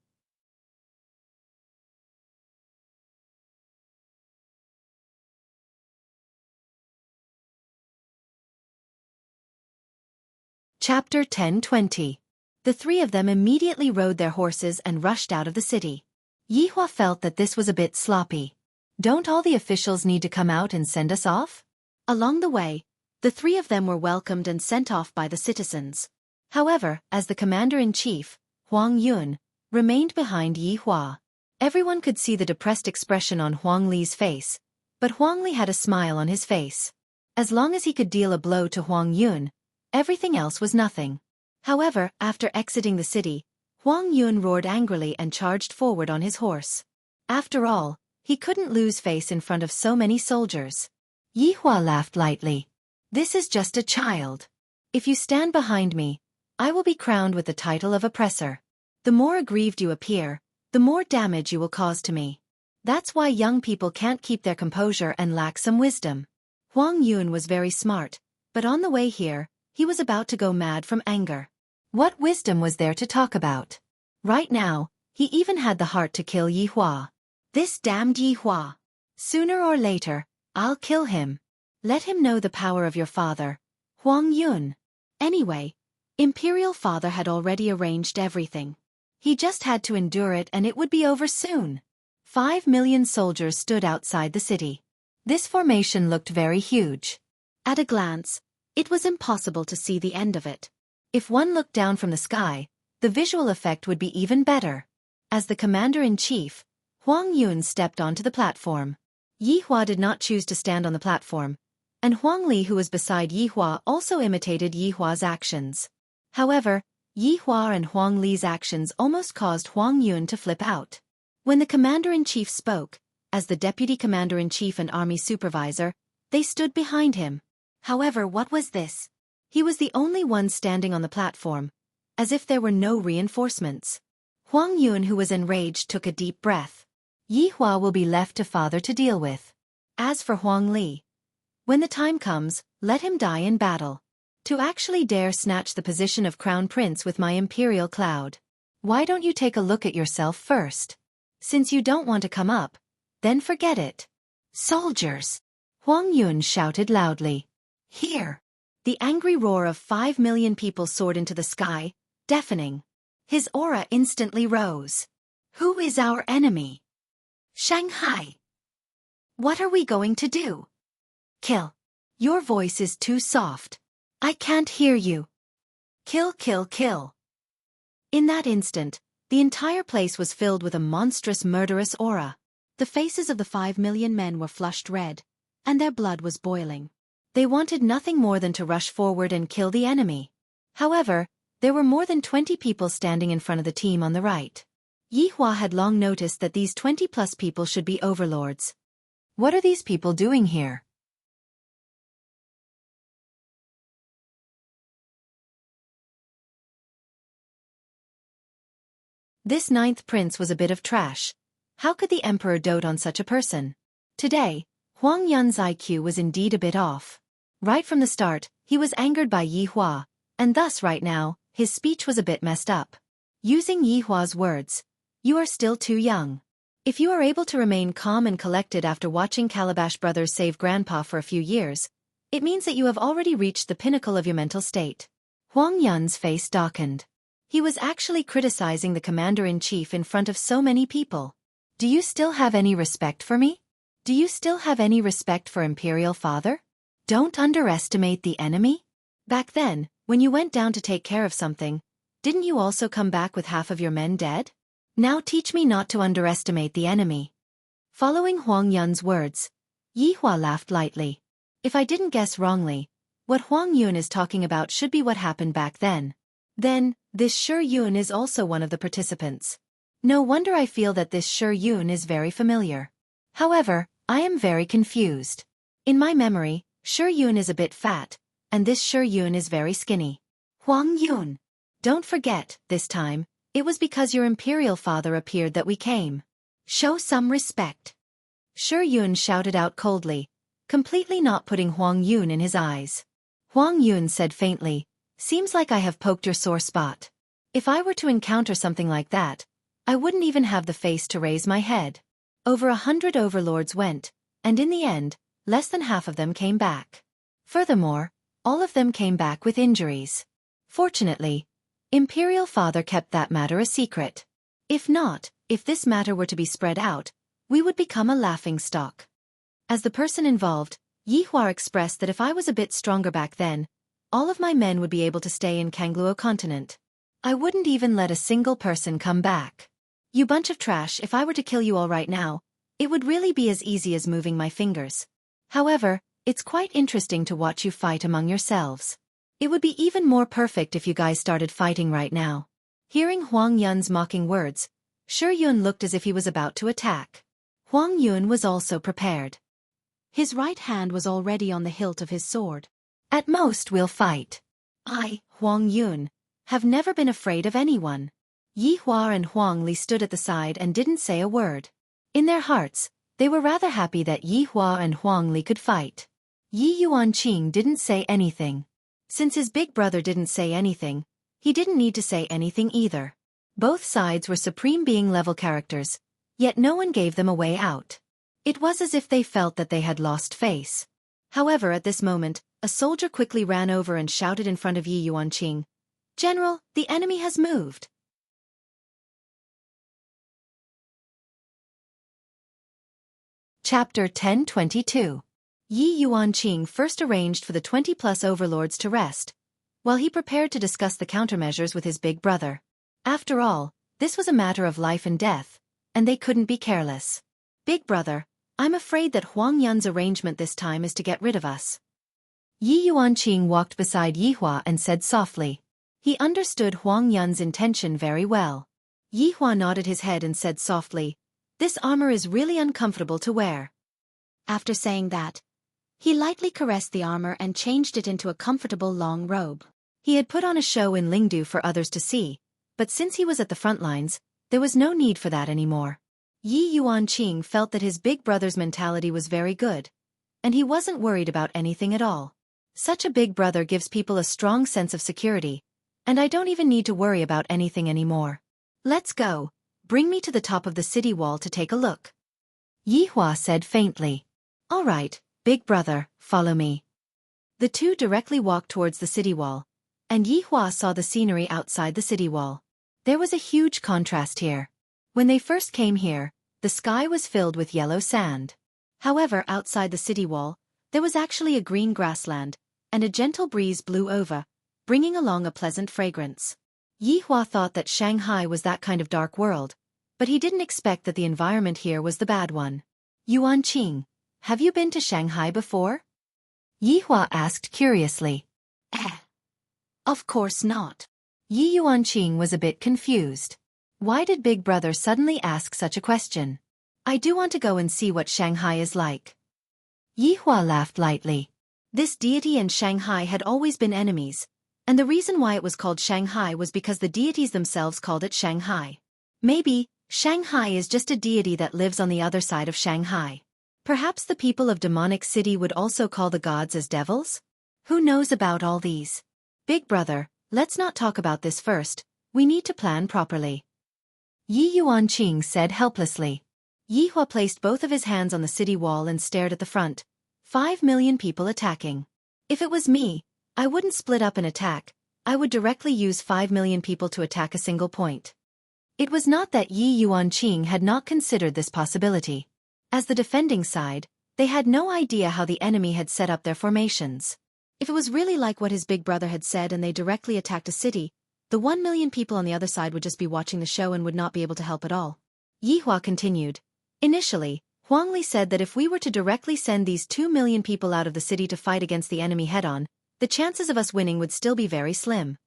Speaker 1: Chapter 10:20. The three of them immediately rode their horses and rushed out of the city. Yihua felt that this was a bit sloppy. Don't all the officials need to come out and send us off? Along the way, the three of them were welcomed and sent off by the citizens. However, as the commander-in-chief, Huang Yun, remained behind Yihua. Everyone could see the depressed expression on Huang Li's face, but Huang Li had a smile on his face. As long as he could deal a blow to Huang Yun, everything else was nothing. However, after exiting the city, Huang Yun roared angrily and charged forward on his horse. After all, he couldn't lose face in front of so many soldiers. Yihua laughed lightly. This is just a child. If you stand behind me, I will be crowned with the title of oppressor. The more aggrieved you appear, the more damage you will cause to me. That's why young people can't keep their composure and lack some wisdom. Huang Yun was very smart, but on the way here, he was about to go mad from anger. What wisdom was there to talk about? Right now, he even had the heart to kill Yihua. This damned Yihua. Sooner or later, I'll kill him. Let him know the power of your father, Huang Yun. Anyway, Imperial Father had already arranged everything. He just had to endure it and it would be over soon. 5 million soldiers stood outside the city. This formation looked very huge. At a glance, it was impossible to see the end of it. If one looked down from the sky, the visual effect would be even better. As the commander-in-chief, Huang Yun stepped onto the platform. Yihua did not choose to stand on the platform, and Huang Li, who was beside Yihua, also imitated Yihua's actions. However, Yihua and Huang Li's actions almost caused Huang Yun to flip out. When the commander-in-chief spoke, as the deputy commander-in-chief and army supervisor, they stood behind him. However, what was this? He was the only one standing on the platform, as if there were no reinforcements. Huang Yun, who was enraged, took a deep breath. Yihua will be left to father to deal with. As for Huang Li, when the time comes, let him die in battle. To actually dare snatch the position of crown prince with my imperial cloud. Why don't you take a look at yourself first? Since you don't want to come up, then forget it. Soldiers! Huang Yun shouted loudly. Here! The angry roar of 5 million people soared into the sky, deafening. His aura instantly rose. Who is our enemy? Shanghai. What are we going to do? Kill. Your voice is too soft. I can't hear you. Kill, kill, kill. In that instant, the entire place was filled with a monstrous murderous aura. The faces of the 5 million men were flushed red, and their blood was boiling. They wanted nothing more than to rush forward and kill the enemy. However, there were more than 20 people standing in front of the team on the right. Yihua had long noticed that these 20+ people should be overlords. What are these people doing here? This 9th prince was a bit of trash. How could the emperor dote on such a person? Today, Huang Yun's IQ was indeed a bit off. Right from the start, he was angered by Yihua, and thus right now, his speech was a bit messed up. Using Yihua's words, you are still too young. If you are able to remain calm and collected after watching Calabash Brothers save Grandpa for a few years, it means that you have already reached the pinnacle of your mental state. Huang Yun's face darkened. He was actually criticizing the commander-in-chief in front of so many people. Do you still have any respect for me? Do you still have any respect for Imperial Father? Don't underestimate the enemy? Back then, when you went down to take care of something, didn't you also come back with half of your men dead? Now teach me not to underestimate the enemy. Following Huang Yun's words, Yihua laughed lightly. If I didn't guess wrongly, What Huang Yun is talking about should be what happened back then. Then, this Shi Yun is also one of the participants. No wonder I feel that this Shi Yun is very familiar. However, I am very confused. In my memory, Shi Yun is a bit fat, and this Shi Yun is very skinny. Huang Yun. Don't forget, this time, it was because your imperial father appeared that we came. Show some respect. Shi Yun shouted out coldly, completely not putting Huang Yun in his eyes. Huang Yun said faintly, seems like I have poked your sore spot. If I were to encounter something like that, I wouldn't even have the face to raise my head. Over 100 overlords went, and in the end, less than half of them came back. Furthermore, all of them came back with injuries. Fortunately, Imperial Father kept that matter a secret. If not, if this matter were to be spread out, we would become a laughingstock. As the person involved, Yi Hua expressed that if I was a bit stronger back then, all of my men would be able to stay in Kangluo continent. I wouldn't even let a single person come back. You bunch of trash, if I were to kill you all right now, it would really be as easy as moving my fingers. However, it's quite interesting to watch you fight among yourselves. It would be even more perfect if you guys started fighting right now. Hearing Huang Yun's mocking words, Shi Yun looked as if he was about to attack. Huang Yun was also prepared. His right hand was already on the hilt of his sword. At most we'll fight. I, Huang Yun, have never been afraid of anyone. Yi Hua and Huang Li stood at the side and didn't say a word. In their hearts, they were rather happy that Yi Hua and Huang Li could fight. Yi Yuanqing didn't say anything. Since his big brother didn't say anything, he didn't need to say anything either. Both sides were supreme being level characters, yet no one gave them a way out. It was as if they felt that they had lost face. However, at this moment, a soldier quickly ran over and shouted in front of Yi Yuanqing, "General, the enemy has moved." Chapter 10:22. Yi Yuanqing first arranged for the 20-plus overlords to rest, while he prepared to discuss the countermeasures with his big brother. After all, this was a matter of life and death, and they couldn't be careless. Big brother, I'm afraid that Huang Yun's arrangement this time is to get rid of us. Yi Yuanqing walked beside Yi Hua and said softly. He understood Huang Yun's intention very well. Yi Hua nodded his head and said softly, "This armor is really uncomfortable to wear." After saying that, he lightly caressed the armor and changed it into a comfortable long robe. He had put on a show in Lingdu for others to see, but since he was at the front lines, there was no need for that anymore. Yi Yuanqing felt that his big brother's mentality was very good, and he wasn't worried about anything at all. Such a big brother gives people a strong sense of security, and I don't even need to worry about anything anymore. Let's go, bring me to the top of the city wall to take a look. Yi Hua said faintly. All right, big brother, follow me. The two directly walked towards the city wall, and Yi Hua saw the scenery outside the city wall. There was a huge contrast here. When they first came here, the sky was filled with yellow sand. However, outside the city wall, there was actually a green grassland, and a gentle breeze blew over, bringing along a pleasant fragrance. Yi Hua thought that Shanghai was that kind of dark world, but he didn't expect that the environment here was the bad one. Yuanqing, have you been to Shanghai before? Yi Hua asked curiously. Of course not. Yi Yuanqing was a bit confused. Why did Big Brother suddenly ask such a question? I do want to go and see what Shanghai is like. Yi Hua laughed lightly. This deity and Shanghai had always been enemies, and the reason why it was called Shanghai was because the deities themselves called it Shanghai. Maybe, Shanghai is just a deity that lives on the other side of Shanghai. Perhaps the people of Demonic City would also call the gods as devils? Who knows about all these? Big Brother, let's not talk about this first, we need to plan properly. Yi Yuanqing said helplessly. Yi Hua placed both of his hands on the city wall and stared at the front. 5 million people attacking. If it was me, I wouldn't split up and attack, I would directly use 5 million people to attack a single point. It was not that Yi Yuanqing had not considered this possibility. As the defending side, they had no idea how the enemy had set up their formations. If it was really like what his big brother had said and they directly attacked a city, the 1 million people on the other side would just be watching the show and would not be able to help at all. Yi Hua continued. Initially, Huang Li said that if we were to directly send these 2 million people out of the city to fight against the enemy head-on, the chances of us winning would still be very slim.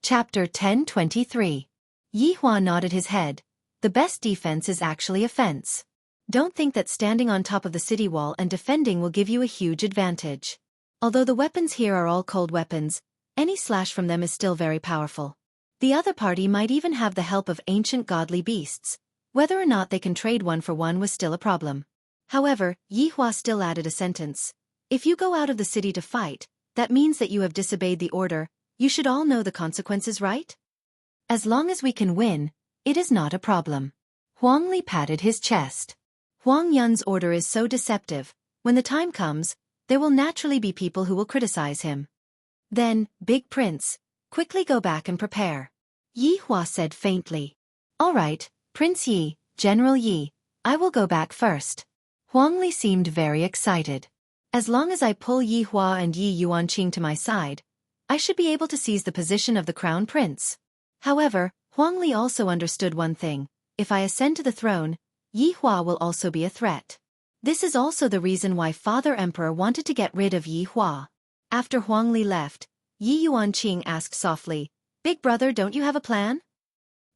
Speaker 1: Chapter 10:23. Yi Hua nodded his head. The best defense is actually offense. Don't think that standing on top of the city wall and defending will give you a huge advantage. Although the weapons here are all cold weapons, any slash from them is still very powerful. The other party might even have the help of ancient godly beasts. Whether or not they can trade one for one was still a problem. However, Yi Hua still added a sentence. If you go out of the city to fight, that means that you have disobeyed the order. You should all know the consequences, right? As long as we can win, it is not a problem. Huang Li patted his chest. Huang Yun's order is so deceptive. When the time comes, there will naturally be people who will criticize him. Then, Big Prince, quickly go back and prepare. Yi Hua said faintly. All right, Prince Yi, General Yi, I will go back first. Huang Li seemed very excited. As long as I pull Yi Hua and Yi Yuanqing to my side, I should be able to seize the position of the crown prince. However, Huang Li also understood one thing. If I ascend to the throne, Yi Hua will also be a threat. This is also the reason why Father Emperor wanted to get rid of Yi Hua. After Huang Li left, Yi Yuanqing asked softly, Big brother, don't you have a plan?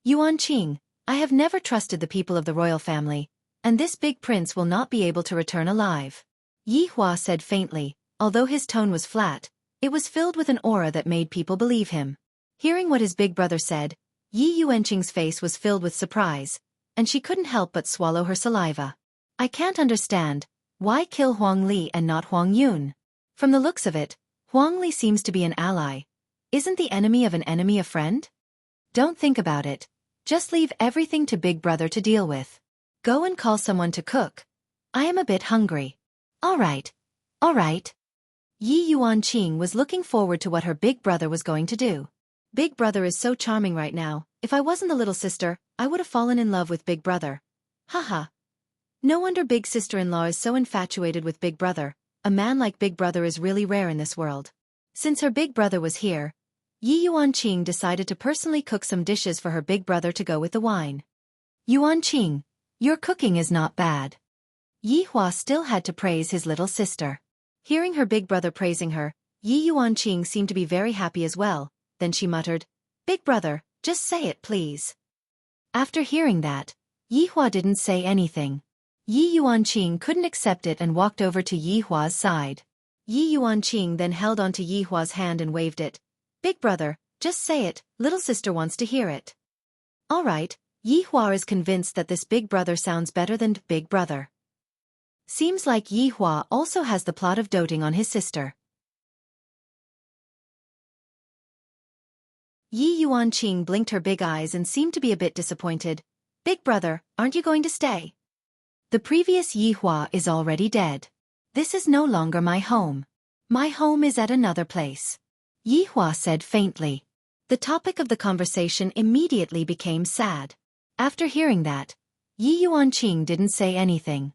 Speaker 1: Yuanqing, I have never trusted the people of the royal family, and this big prince will not be able to return alive. Yi Hua said faintly, although his tone was flat, it was filled with an aura that made people believe him. Hearing what his big brother said, Yi Yuanqing's face was filled with surprise, and she couldn't help but swallow her saliva. I can't understand, why kill Huang Li and not Huang Yun? From the looks of it, Huang Li seems to be an ally. Isn't the enemy of an enemy a friend? Don't think about it. Just leave everything to Big Brother to deal with. Go and call someone to cook. I am a bit hungry. All right. All right. Yi Yuanqing was looking forward to what her big brother was going to do. Big brother is so charming right now. If I wasn't the little sister, I would have fallen in love with Big Brother. Haha. No wonder big sister-in-law is so infatuated with Big Brother. A man like Big Brother is really rare in this world. Since her big brother was here, Yi Yuanqing decided to personally cook some dishes for her big brother to go with the wine. Yuanqing, your cooking is not bad. Yi Hua still had to praise his little sister. Hearing her big brother praising her, Yi Yuanqing seemed to be very happy as well. Then she muttered, Big brother, just say it please. After hearing that, Yi Hua didn't say anything. Yi Yuanqing couldn't accept it and walked over to Yi Hua's side. Yi Yuanqing then held onto Yi Hua's hand and waved it. Big brother, just say it, little sister wants to hear it. All right, Yi Hua is convinced that this big brother sounds better than Big Brother. Seems like Yi Hua also has the plot of doting on his sister. Yi Yuanqing blinked her big eyes and seemed to be a bit disappointed. Big brother, aren't you going to stay? The previous Yi Hua is already dead. This is no longer my home. My home is at another place. Yi Hua said faintly. The topic of the conversation immediately became sad. After hearing that, Yi Yuanqing didn't say anything.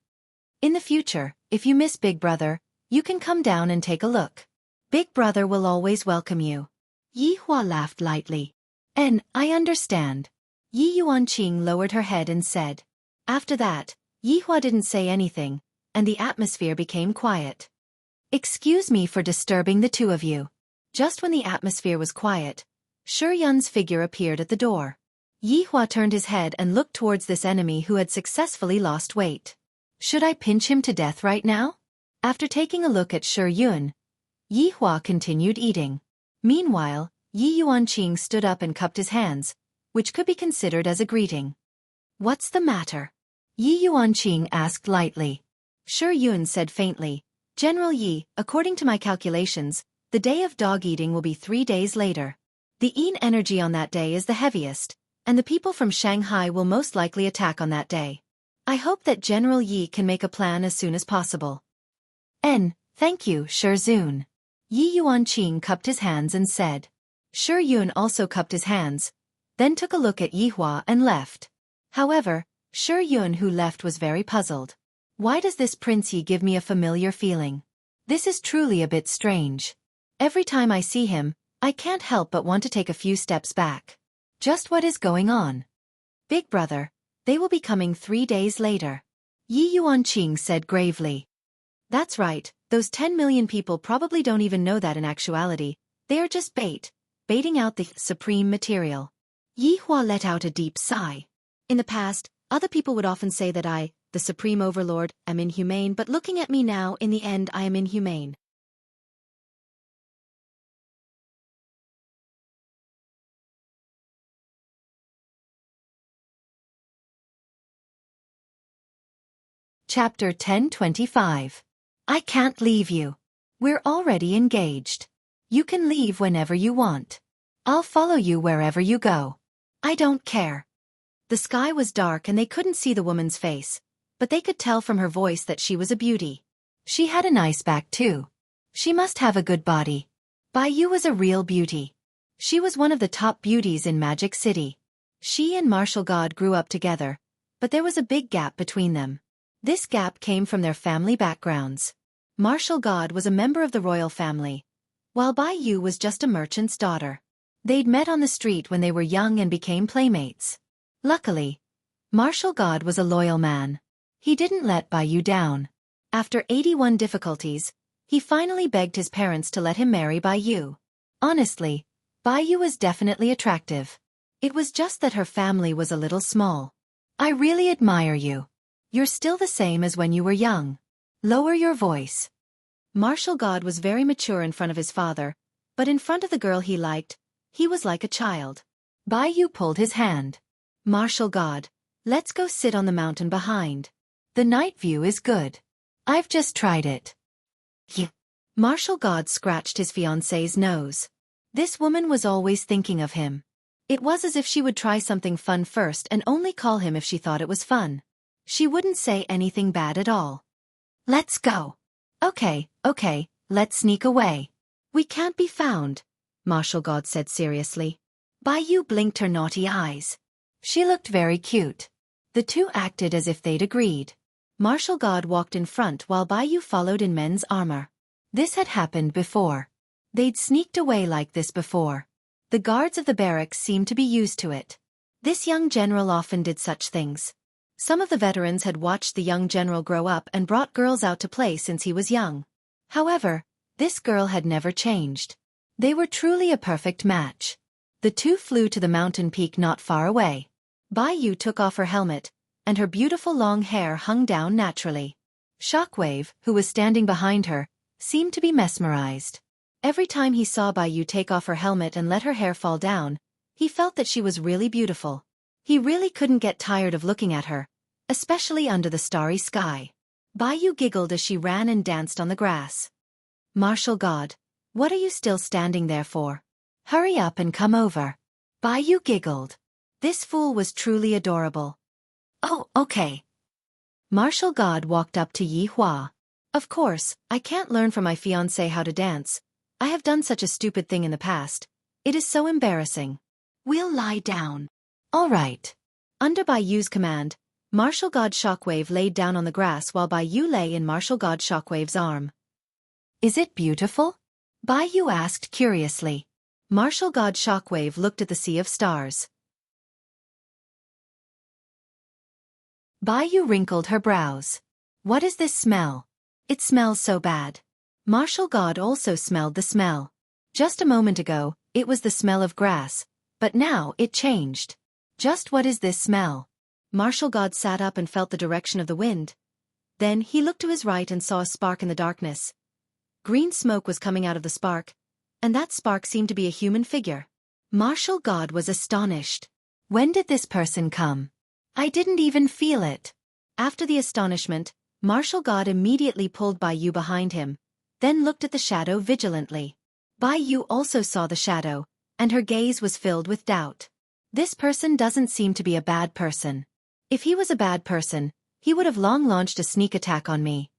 Speaker 1: In the future, if you miss Big Brother, you can come down and take a look. Big Brother will always welcome you. Yi Hua laughed lightly. And I understand. Yi Yuanqing lowered her head and said. After that, Yi Hua didn't say anything, and the atmosphere became quiet. Excuse me for disturbing the two of you. Just when the atmosphere was quiet, Shi Yun's figure appeared at the door. Yi Hua turned his head and looked towards this enemy who had successfully lost weight. Should I pinch him to death right now? After taking a look at Shi Yun, Yi Hua continued eating. Meanwhile, Yi Yuanqing stood up and cupped his hands, which could be considered as a greeting. What's the matter? Yi Yuanqing asked lightly. Shi Yun said faintly, General Yi, according to my calculations, the day of dog eating will be 3 days later. The Yin energy on that day is the heaviest, and the people from Shanghai will most likely attack on that day. I hope that General Yi can make a plan as soon as possible. Thank you, Shi Yun. Yi Yuanqing cupped his hands and said. Shi Yun also cupped his hands, then took a look at Yi Hua and left. However, Shi Yun who left was very puzzled. Why does this Prince Yi give me a familiar feeling? This is truly a bit strange. Every time I see him, I can't help but want to take a few steps back. Just what is going on? Big brother, They will be coming 3 days later. Yi Yuanqing said gravely. That's right, those 10 million people probably don't even know that in actuality. They are just baiting out the supreme material. Yi Hua let out a deep sigh. In the past, other people would often say that I, the supreme overlord, am inhumane, but looking at me now, in the end I am inhumane. Chapter 1025. I can't leave you. We're already engaged. You can leave whenever you want. I'll follow you wherever you go. I don't care. The sky was dark and they couldn't see the woman's face, but they could tell from her voice that she was a beauty. She had a nice back too. She must have a good body. Bai Yu was a real beauty. She was one of the top beauties in Magic City. She and Martial God grew up together, but there was a big gap between them. This gap came from their family backgrounds. Martial God was a member of the royal family, while Bai Yu was just a merchant's daughter. They'd met on the street when they were young and became playmates. Luckily, Martial God was a loyal man. He didn't let Bai Yu down. After 81 difficulties, he finally begged his parents to let him marry Bai Yu. Honestly, Bai Yu was definitely attractive. It was just that her family was a little small. I really admire you. You're still the same as when you were young. Lower your voice. Martial God was very mature in front of his father, but in front of the girl he liked, he was like a child. Bai Yu pulled his hand. Martial God, let's go sit on the mountain behind. The night view is good. I've just tried it. Yeah. Martial God scratched his fiancée's nose. This woman was always thinking of him. It was as if she would try something fun first and only call him if she thought it was fun. She wouldn't say anything bad at all. Let's go. Okay, let's sneak away. We can't be found, Martial God said seriously. Bai Yu blinked her naughty eyes. She looked very cute. The two acted as if they'd agreed. Martial God walked in front while Bai Yu followed in men's armor. This had happened before. They'd sneaked away like this before. The guards of the barracks seemed to be used to it. This young general often did such things. Some of the veterans had watched the young general grow up and brought girls out to play since he was young. However, this girl had never changed. They were truly a perfect match. The two flew to the mountain peak not far away. Bai Yu took off her helmet, and her beautiful long hair hung down naturally. Shockwave, who was standing behind her, seemed to be mesmerized. Every time he saw Bai Yu take off her helmet and let her hair fall down, he felt that she was really beautiful. He really couldn't get tired of looking at her, especially under the starry sky. Bai Yu giggled as she ran and danced on the grass. Martial God, what are you still standing there for? Hurry up and come over. Bai Yu giggled. This fool was truly adorable. Oh, okay. Martial God walked up to Yi Hua. Of course, I can't learn from my fiancé how to dance. I have done such a stupid thing in the past. It is so embarrassing. We'll lie down. All right. Under Bai Yu's command, Martial God Shockwave laid down on the grass while Bai Yu lay in Martial God Shockwave's arm. Is it beautiful? Bai Yu asked curiously. Martial God Shockwave looked at the sea of stars. Bai Yu wrinkled her brows. What is this smell? It smells so bad. Martial God also smelled the smell. Just a moment ago, it was the smell of grass, but now it changed. Just what is this smell? Martial God sat up and felt the direction of the wind. Then he looked to his right and saw a spark in the darkness. Green smoke was coming out of the spark, and that spark seemed to be a human figure. Martial God was astonished. When did this person come? I didn't even feel it. After the astonishment, Martial God immediately pulled Bai Yu behind him, then looked at the shadow vigilantly. Bai Yu also saw the shadow, and her gaze was filled with doubt. This person doesn't seem to be a bad person. If he was a bad person, he would have long launched a sneak attack on me.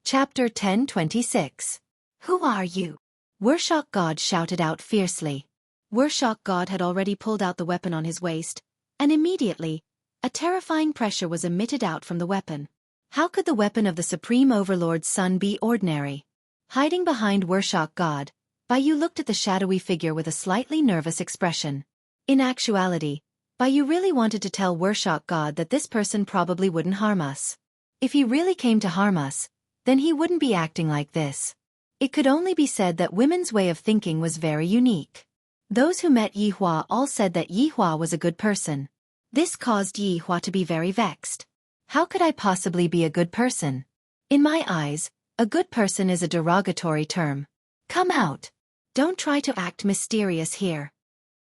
Speaker 1: Chapter 1026. Who are you? Wuxia God shouted out fiercely. Wuxia God had already pulled out the weapon on his waist, and immediately, a terrifying pressure was emitted out from the weapon. How could the weapon of the Supreme Overlord's son be ordinary? Hiding behind Wuxia God, Baiyu looked at the shadowy figure with a slightly nervous expression. In actuality, Baiyu really wanted to tell Wuxia God that this person probably wouldn't harm us. If he really came to harm us, then he wouldn't be acting like this. It could only be said that women's way of thinking was very unique. Those who met Yihua all said that Yihua was a good person. This caused Yihua to be very vexed. How could I possibly be a good person? In my eyes, a good person is a derogatory term. Come out. Don't try to act mysterious here.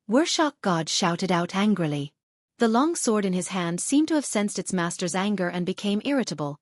Speaker 1: Wuxia God shouted out angrily. The long sword in his hand seemed to have sensed its master's anger and became irritable,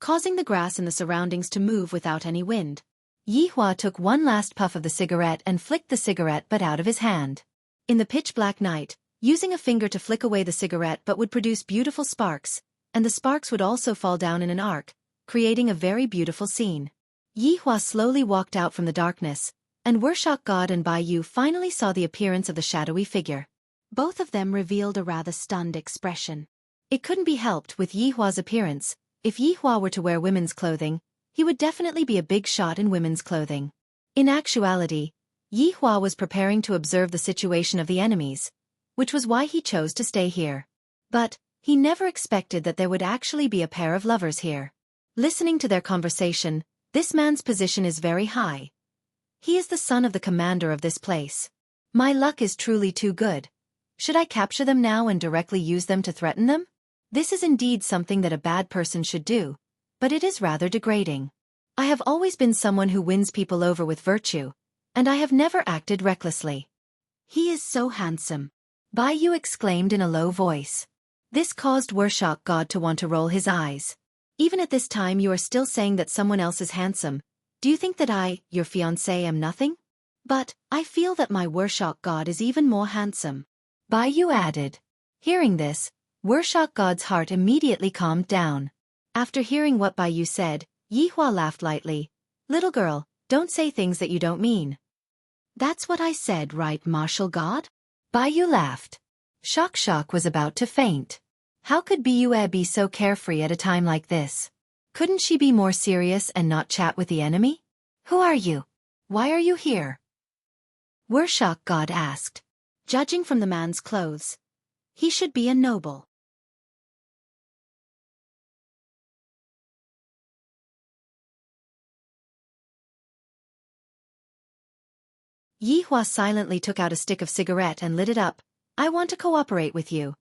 Speaker 1: causing the grass in the surroundings to move without any wind. Yihua took one last puff of the cigarette and flicked the cigarette butt out of his hand. In the pitch-black night, using a finger to flick away the cigarette butt would produce beautiful sparks, and the sparks would also fall down in an arc, creating a very beautiful scene. Yihua slowly walked out from the darkness, and Wuxia God and Baiyu finally saw the appearance of the shadowy figure. Both of them revealed a rather stunned expression. It couldn't be helped with Yihua's appearance. If Yihua were to wear women's clothing, he would definitely be a big shot in women's clothing. In actuality, Yihua was preparing to observe the situation of the enemies, which was why he chose to stay here. But he never expected that there would actually be a pair of lovers here. Listening to their conversation, this man's position is very high. He is the son of the commander of this place. My luck is truly too good. Should I capture them now and directly use them to threaten them? This is indeed something that a bad person should do, but it is rather degrading. I have always been someone who wins people over with virtue, and I have never acted recklessly. He is so handsome. Baiyu exclaimed in a low voice. This caused Wuxia God to want to roll his eyes. Even at this time you are still saying that someone else is handsome. Do you think that I, your fiancé, am nothing? But I feel that my Wuxia God is even more handsome. Baiyu added. Hearing this, Wuxia God's heart immediately calmed down. After hearing what Baiyu said, Yihua laughed lightly. Little girl, don't say things that you don't mean. That's what I said, right, Martial God? Baiyu laughed. Shock was about to faint. How could Baiyu be so carefree at a time like this? Couldn't she be more serious and not chat with the enemy? Who are you? Why are you here? Wuxia God asked. Judging from the man's clothes, he should be a noble. Yihua silently took out a stick of cigarette and lit it up. I want to cooperate with you.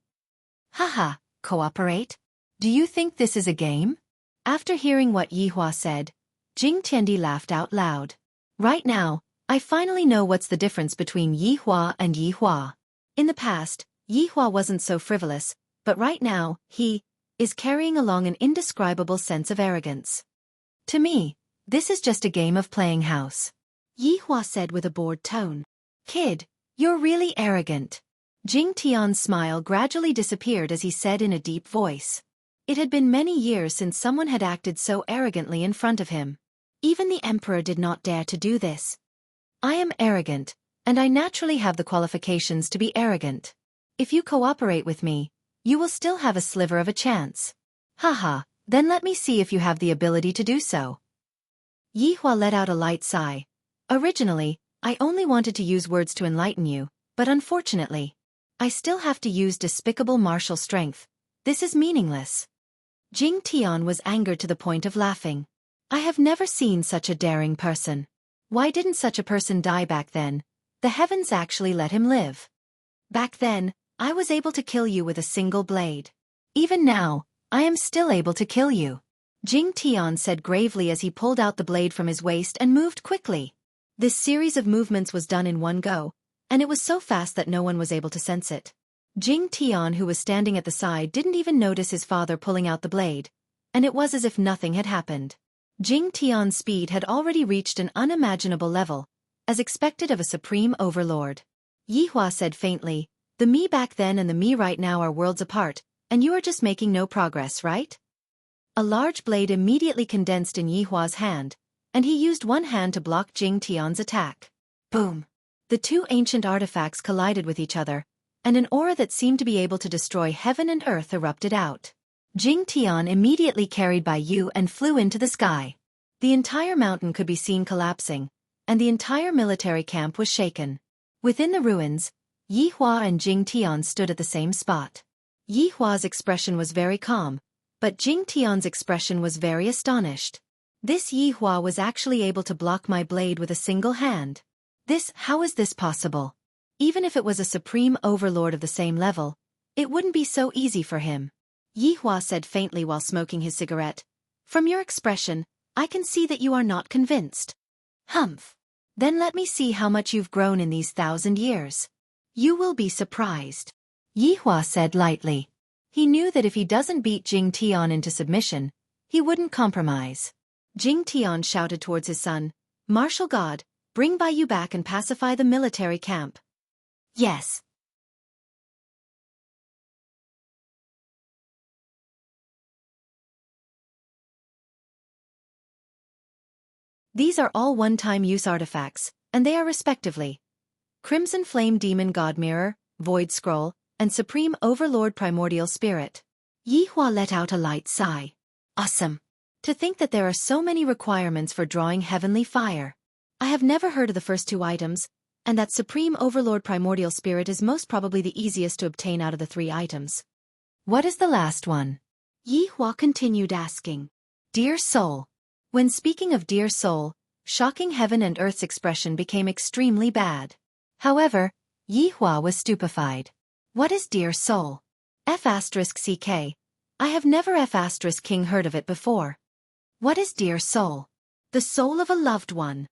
Speaker 1: Haha, cooperate? Do you think this is a game? After hearing what Yihua said, Jing Tiandi laughed out loud. Right now, I finally know what's the difference between Yihua and Yihua. In the past, Yihua wasn't so frivolous, but right now, he is carrying along an indescribable sense of arrogance. To me, this is just a game of playing house. Yihua said with a bored tone. Kid, you're really arrogant. Jing Tian's smile gradually disappeared as he said in a deep voice. It had been many years since someone had acted so arrogantly in front of him. Even the emperor did not dare to do this. I am arrogant, and I naturally have the qualifications to be arrogant. If you cooperate with me, you will still have a sliver of a chance. Haha, then let me see if you have the ability to do so. Yihua let out a light sigh. Originally, I only wanted to use words to enlighten you, but unfortunately, I still have to use despicable martial strength. This is meaningless. Jing Tian was angered to the point of laughing. I have never seen such a daring person. Why didn't such a person die back then? The heavens actually let him live. Back then, I was able to kill you with a single blade. Even now, I am still able to kill you. Jing Tian said gravely as he pulled out the blade from his waist and moved quickly. This series of movements was done in one go, and it was so fast that no one was able to sense it. Jing Tian, who was standing at the side, didn't even notice his father pulling out the blade, and it was as if nothing had happened. Jing Tian's speed had already reached an unimaginable level, as expected of a supreme overlord. Yihua said faintly, the me back then and the me right now are worlds apart, and you are just making no progress, right? A large blade immediately condensed in Yihua's hand, and he used one hand to block Jing Tian's attack. Boom! The two ancient artifacts collided with each other, and an aura that seemed to be able to destroy heaven and earth erupted out. Jing Tian immediately carried Baiyu and flew into the sky. The entire mountain could be seen collapsing, and the entire military camp was shaken. Within the ruins, Yi Hua and Jing Tian stood at the same spot. Yi Hua's expression was very calm, but Jing Tian's expression was very astonished. This Yi Hua was actually able to block my blade with a single hand. How is this possible? Even if it was a supreme overlord of the same level, it wouldn't be so easy for him. Yi Hua said faintly while smoking his cigarette. From your expression, I can see that you are not convinced. Humph. Then let me see how much you've grown in these 1,000 years. You will be surprised. Yi Hua said lightly. He knew that if he doesn't beat Jing Tian into submission, he wouldn't compromise. Jing Tian shouted towards his son, Martial God, bring Bai Yu back and pacify the military camp. Yes. These are all one-time use artifacts, and they are respectively Crimson Flame Demon God Mirror, Void Scroll, and Supreme Overlord Primordial Spirit. Yi Hua let out a light sigh. Awesome. To think that there are so many requirements for drawing heavenly fire. I have never heard of the first two items, and that Supreme Overlord Primordial Spirit is most probably the easiest to obtain out of the 3 items. What is the last one? Yi Hua continued asking. Dear Soul. When speaking of Dear Soul, Shocking Heaven and Earth's expression became extremely bad. However, Yi Hua was stupefied. What is Dear Soul? F***CK. I have never F***King heard of it before. What is Dear Soul? The soul of a loved one.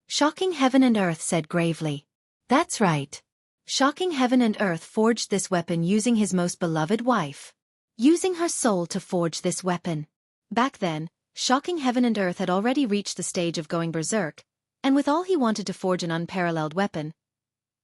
Speaker 1: Shocking Heaven and Earth said gravely. That's right. Shocking Heaven and Earth forged this weapon using his most beloved wife. Using her soul to forge this weapon. Back then, Shocking Heaven and Earth had already reached the stage of going berserk, and with all he wanted to forge an unparalleled weapon,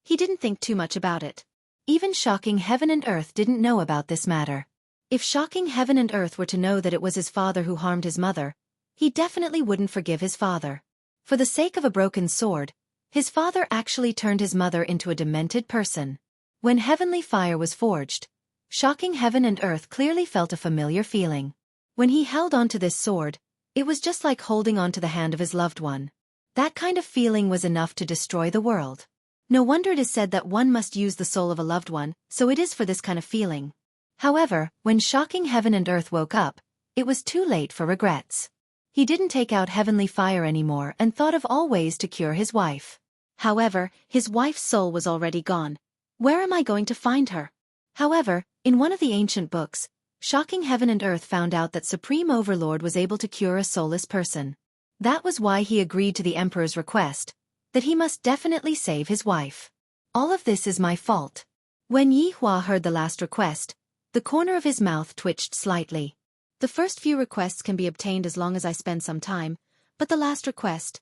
Speaker 1: he didn't think too much about it. Even Shocking Heaven and Earth didn't know about this matter. If Shocking Heaven and Earth were to know that it was his father who harmed his mother, he definitely wouldn't forgive his father. For the sake of a broken sword, his father actually turned his mother into a demented person. When heavenly fire was forged, Shocking Heaven and Earth clearly felt a familiar feeling. When he held onto this sword, it was just like holding onto the hand of his loved one. That kind of feeling was enough to destroy the world. No wonder it is said that one must use the soul of a loved one, so it is for this kind of feeling. However, when Shocking Heaven and Earth woke up, it was too late for regrets. He didn't take out heavenly fire anymore and thought of all ways to cure his wife. However, his wife's soul was already gone. Where am I going to find her? However, in one of the ancient books, Shocking Heaven and Earth found out that Supreme Overlord was able to cure a soulless person. That was why he agreed to the Emperor's request, that he must definitely save his wife. All of this is my fault. When Yi Hua heard the last request, the corner of his mouth twitched slightly. The first few requests can be obtained as long as I spend some time, but the last request.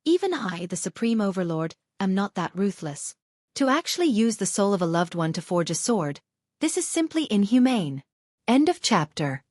Speaker 1: Even I, the Supreme Overlord, am not that ruthless. To actually use the soul of a loved one to forge a sword, this is simply inhumane. End of chapter.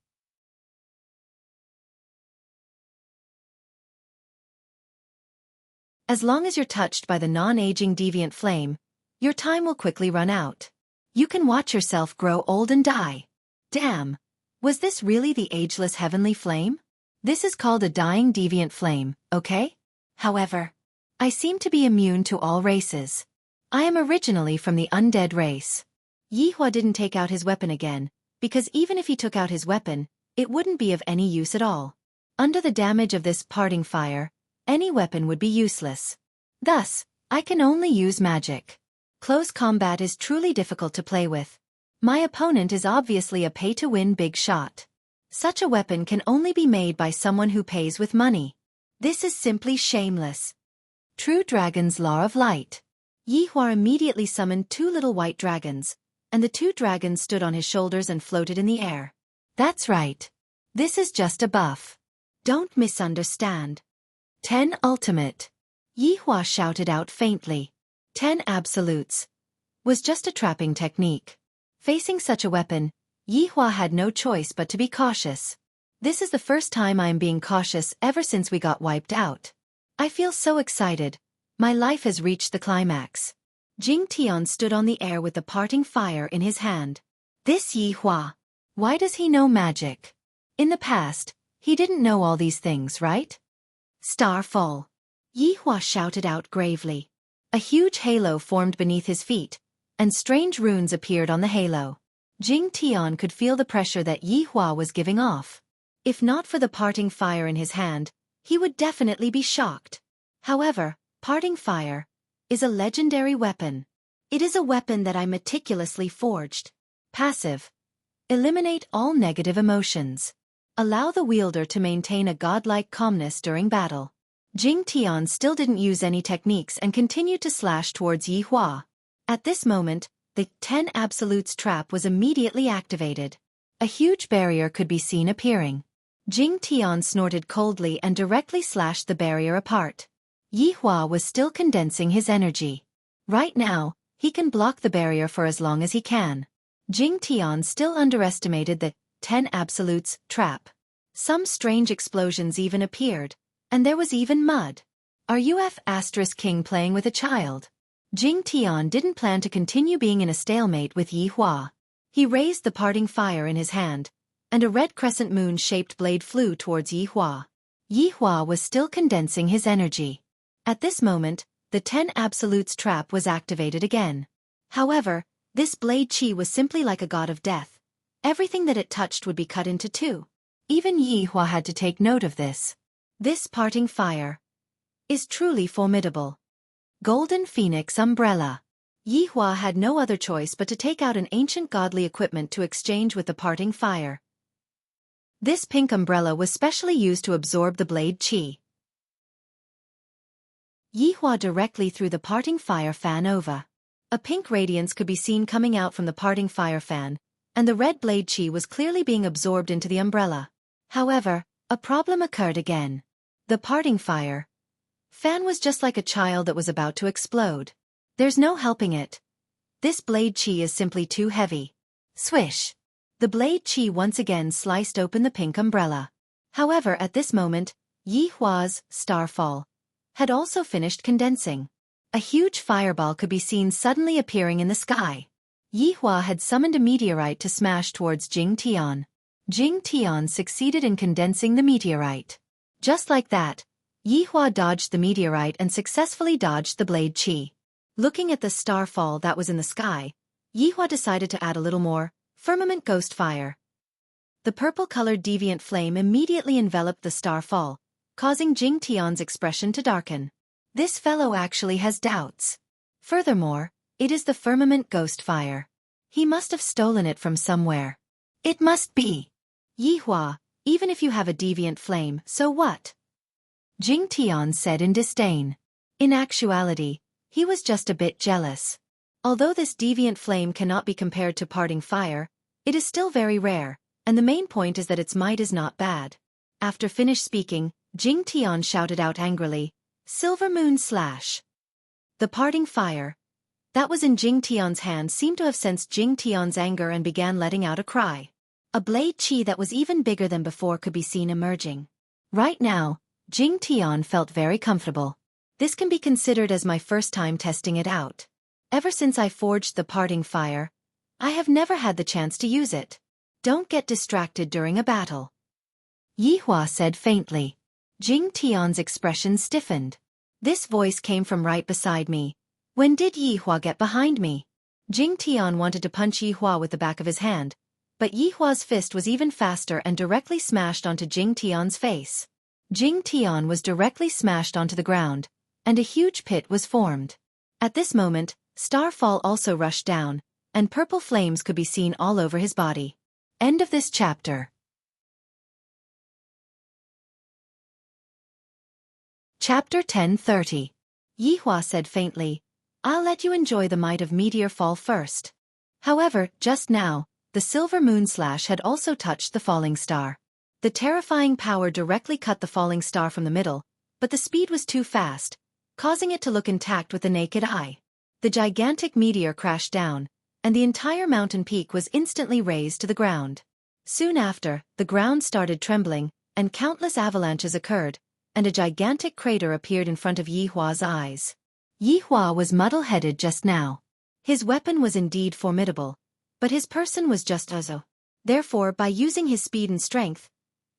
Speaker 1: As long as you're touched by the non-aging deviant flame, your time will quickly run out. You can watch yourself grow old and die. Damn, was this really the ageless heavenly flame? This is called a dying deviant flame, okay? However, I seem to be immune to all races. I am originally from the undead race. Yi Hua didn't take out his weapon again, because even if he took out his weapon, it wouldn't be of any use at all. Under the damage of this parting fire, any weapon would be useless. Thus, I can only use magic. Close combat is truly difficult to play with. My opponent is obviously a pay-to-win big shot. Such a weapon can only be made by someone who pays with money. This is simply shameless. True Dragon's Law of Light. Yi Hua immediately summoned 2 little white dragons, and the 2 dragons stood on his shoulders and floated in the air. That's right. This is just a buff. Don't misunderstand. 10 Ultimate. Yi Hua shouted out faintly. 10 Absolutes. Was just a trapping technique. Facing such a weapon, Yi Hua had no choice but to be cautious. This is the first time I am being cautious ever since we got wiped out. I feel so excited. My life has reached the climax. Jing Tian stood on the air with the parting fire in his hand. This Yi Hua. Why does he know magic? In the past, he didn't know all these things, right? Starfall. Yi Hua shouted out gravely. A huge halo formed beneath his feet, and strange runes appeared on the halo. Jing Tian could feel the pressure that Yi Hua was giving off. If not for the parting fire in his hand, he would definitely be shocked. However, parting fire is a legendary weapon. It is a weapon that I meticulously forged. Passive. Eliminate all negative emotions. Allow the wielder to maintain a godlike calmness during battle. Jing Tian still didn't use any techniques and continued to slash towards Yi Hua. At this moment, the 10 Absolutes trap was immediately activated. A huge barrier could be seen appearing. Jing Tian snorted coldly and directly slashed the barrier apart. Yi Hua was still condensing his energy. Right now, he can block the barrier for as long as he can. Jing Tian still underestimated the 10 Absolutes trap. Some strange explosions even appeared, and there was even mud. Are you King playing with a child? Jing Tian didn't plan to continue being in a stalemate with Yi Hua. He raised the parting fire in his hand, and a red crescent moon-shaped blade flew towards Yi Hua. Yi Hua was still condensing his energy. At this moment, the 10 Absolutes trap was activated again. However, this blade chi was simply like a god of death. Everything that it touched would be cut into two. Even Yi Hua had to take note of this. This parting fire is truly formidable. Golden Phoenix Umbrella. Yi Hua had no other choice but to take out an ancient godly equipment to exchange with the parting fire. This pink umbrella was specially used to absorb the blade chi. Yi Hua directly threw the parting fire fan over. A pink radiance could be seen coming out from the parting fire fan, and the red blade chi was clearly being absorbed into the umbrella. However, a problem occurred again. The parting fire fan was just like a child that was about to explode. There's no helping it. This blade chi is simply too heavy. Swish! The blade chi once again sliced open the pink umbrella. However, at this moment, Yi Hua's starfall had also finished condensing. A huge fireball could be seen suddenly appearing in the sky. Yi Hua had summoned a meteorite to smash towards Jing Tian. Jing Tian succeeded in condensing the meteorite. Just like that, Yi Hua dodged the meteorite and successfully dodged the blade chi. Looking at the starfall that was in the sky, Yi Hua decided to add a little more firmament ghost fire. The purple-colored deviant flame immediately enveloped the starfall, causing Jing Tian's expression to darken. This fellow actually has doubts. Furthermore, it is the firmament ghost fire. He must have stolen it from somewhere. It must be. Yi Hua, even if you have a deviant flame, so what? Jing Tian said in disdain. In actuality, he was just a bit jealous. Although this deviant flame cannot be compared to parting fire, it is still very rare, and the main point is that its might is not bad. After finished speaking, Jing Tian shouted out angrily, "Silver Moon Slash!" The parting fire that was in Jing Tian's hand seemed to have sensed Jing Tian's anger and began letting out a cry. A blade chi that was even bigger than before could be seen emerging. Right now, Jing Tian felt very comfortable. This can be considered as my first time testing it out. Ever since I forged the parting fire, I have never had the chance to use it. Don't get distracted during a battle. Yi Hua said faintly. Jing Tian's expression stiffened. This voice came from right beside me. When did Yi Hua get behind me? Jing Tian wanted to punch Yi Hua with the back of his hand, but Yi Hua's fist was even faster and directly smashed onto Jing Tian's face. Jing Tian was directly smashed onto the ground, and a huge pit was formed. At this moment, Starfall also rushed down, and purple flames could be seen all over his body. End of this chapter. Chapter 10:30. Yi Hua said faintly, "I'll let you enjoy the might of meteor fall first." However, just now, the silver moon slash had also touched the falling star. The terrifying power directly cut the falling star from the middle, but the speed was too fast, causing it to look intact with the naked eye. The gigantic meteor crashed down, and the entire mountain peak was instantly razed to the ground. Soon after, the ground started trembling, and countless avalanches occurred, and a gigantic crater appeared in front of Yi Hua's eyes. Yi Hua was muddle-headed just now. His weapon was indeed formidable, but his person was just Uzo. Therefore, by using his speed and strength,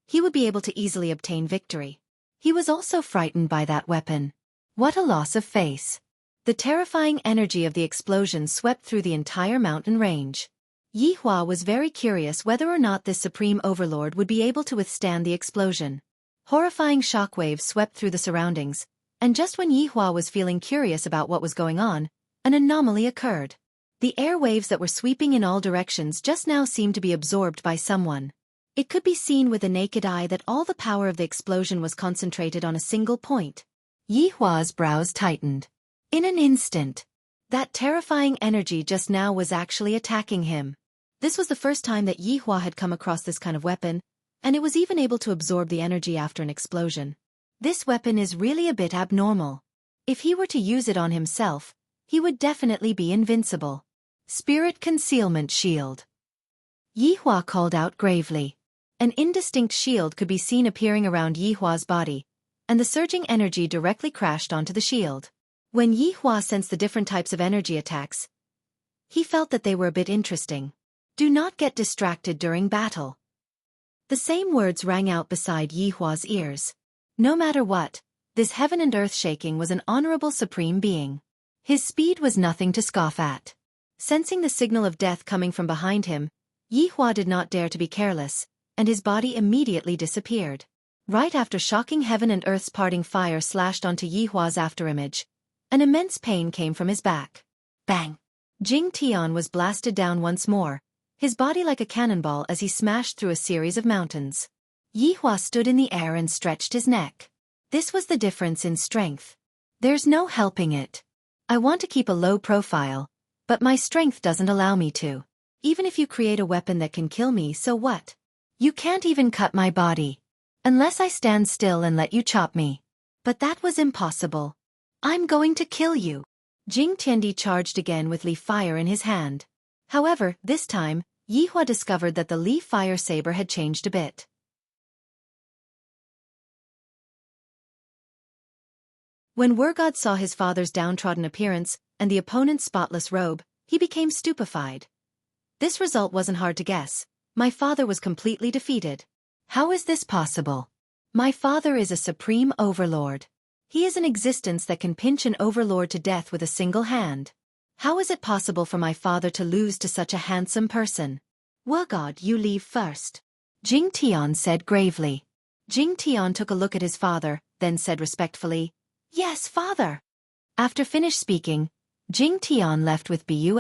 Speaker 1: he would be able to easily obtain victory. He was also frightened by that weapon. What a loss of face. The terrifying energy of the explosion swept through the entire mountain range. Yi Hua was very curious whether or not this supreme overlord would be able to withstand the explosion. Horrifying shockwaves swept through the surroundings, and just when Yi Hua was feeling curious about what was going on, an anomaly occurred. The air waves that were sweeping in all directions just now seemed to be absorbed by someone. It could be seen with the naked eye that all the power of the explosion was concentrated on a single point. Yi Hua's brows tightened. In an instant, that terrifying energy just now was actually attacking him. This was the first time that Yi Hua had come across this kind of weapon, and it was even able to absorb the energy after an explosion. This weapon is really a bit abnormal. If he were to use it on himself, he would definitely be invincible. Spirit Concealment Shield. Yi Hua called out gravely. An indistinct shield could be seen appearing around Yi Hua's body, and the surging energy directly crashed onto the shield. When Yi Hua sensed the different types of energy attacks, he felt that they were a bit interesting. Do not get distracted during battle. The same words rang out beside Yi Hua's ears. No matter what, this heaven and earth shaking was an honorable supreme being. His speed was nothing to scoff at. Sensing the signal of death coming from behind him, Yi Hua did not dare to be careless, and his body immediately disappeared. Right after shocking heaven and earth's parting fire slashed onto Yi Hua's afterimage, an immense pain came from his back. Bang! Jing Tian was blasted down once more, his body like a cannonball as he smashed through a series of mountains. Yi Hua stood in the air and stretched his neck. This was the difference in strength. There's no helping it. I want to keep a low profile, but my strength doesn't allow me to. Even if you create a weapon that can kill me, so what? You can't even cut my body. Unless I stand still and let you chop me. But that was impossible. I'm going to kill you. Jing Tiandi charged again with leaf fire in his hand. However, this time, Yi Hua discovered that the leaf fire saber had changed a bit. When Wergod saw his father's downtrodden appearance and the opponent's spotless robe, he became stupefied. This result wasn't hard to guess. My father was completely defeated. How is this possible? My father is a supreme overlord. He is an existence that can pinch an overlord to death with a single hand. How is it possible for my father to lose to such a handsome person? Wergod, you leave first. Jing Tian said gravely. Jing Tian took a look at his father, then said respectfully, Yes, father. After finished speaking, Jing Tian left with Bue.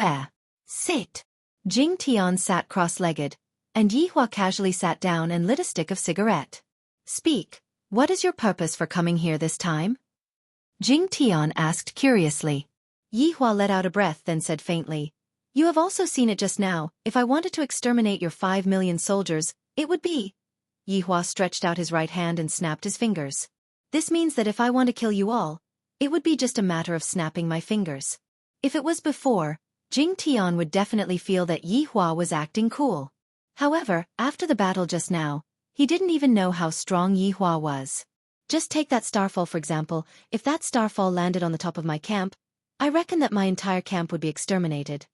Speaker 1: Sit. Jing Tian sat cross-legged, and Yi Hua casually sat down and lit a stick of cigarette. Speak, what is your purpose for coming here this time? Jing Tian asked curiously. Yi Hua let out a breath then said faintly, You have also seen it just now, if I wanted to exterminate your 5 million soldiers, it would be. Yi Hua stretched out his right hand and snapped his fingers. This means that if I want to kill you all, it would be just a matter of snapping my fingers. If it was before, Jing Tian would definitely feel that Yi Hua was acting cool. However, after the battle just now, he didn't even know how strong Yi Hua was. Just take that starfall for example, if that starfall landed on the top of my camp, I reckon that my entire camp would be exterminated.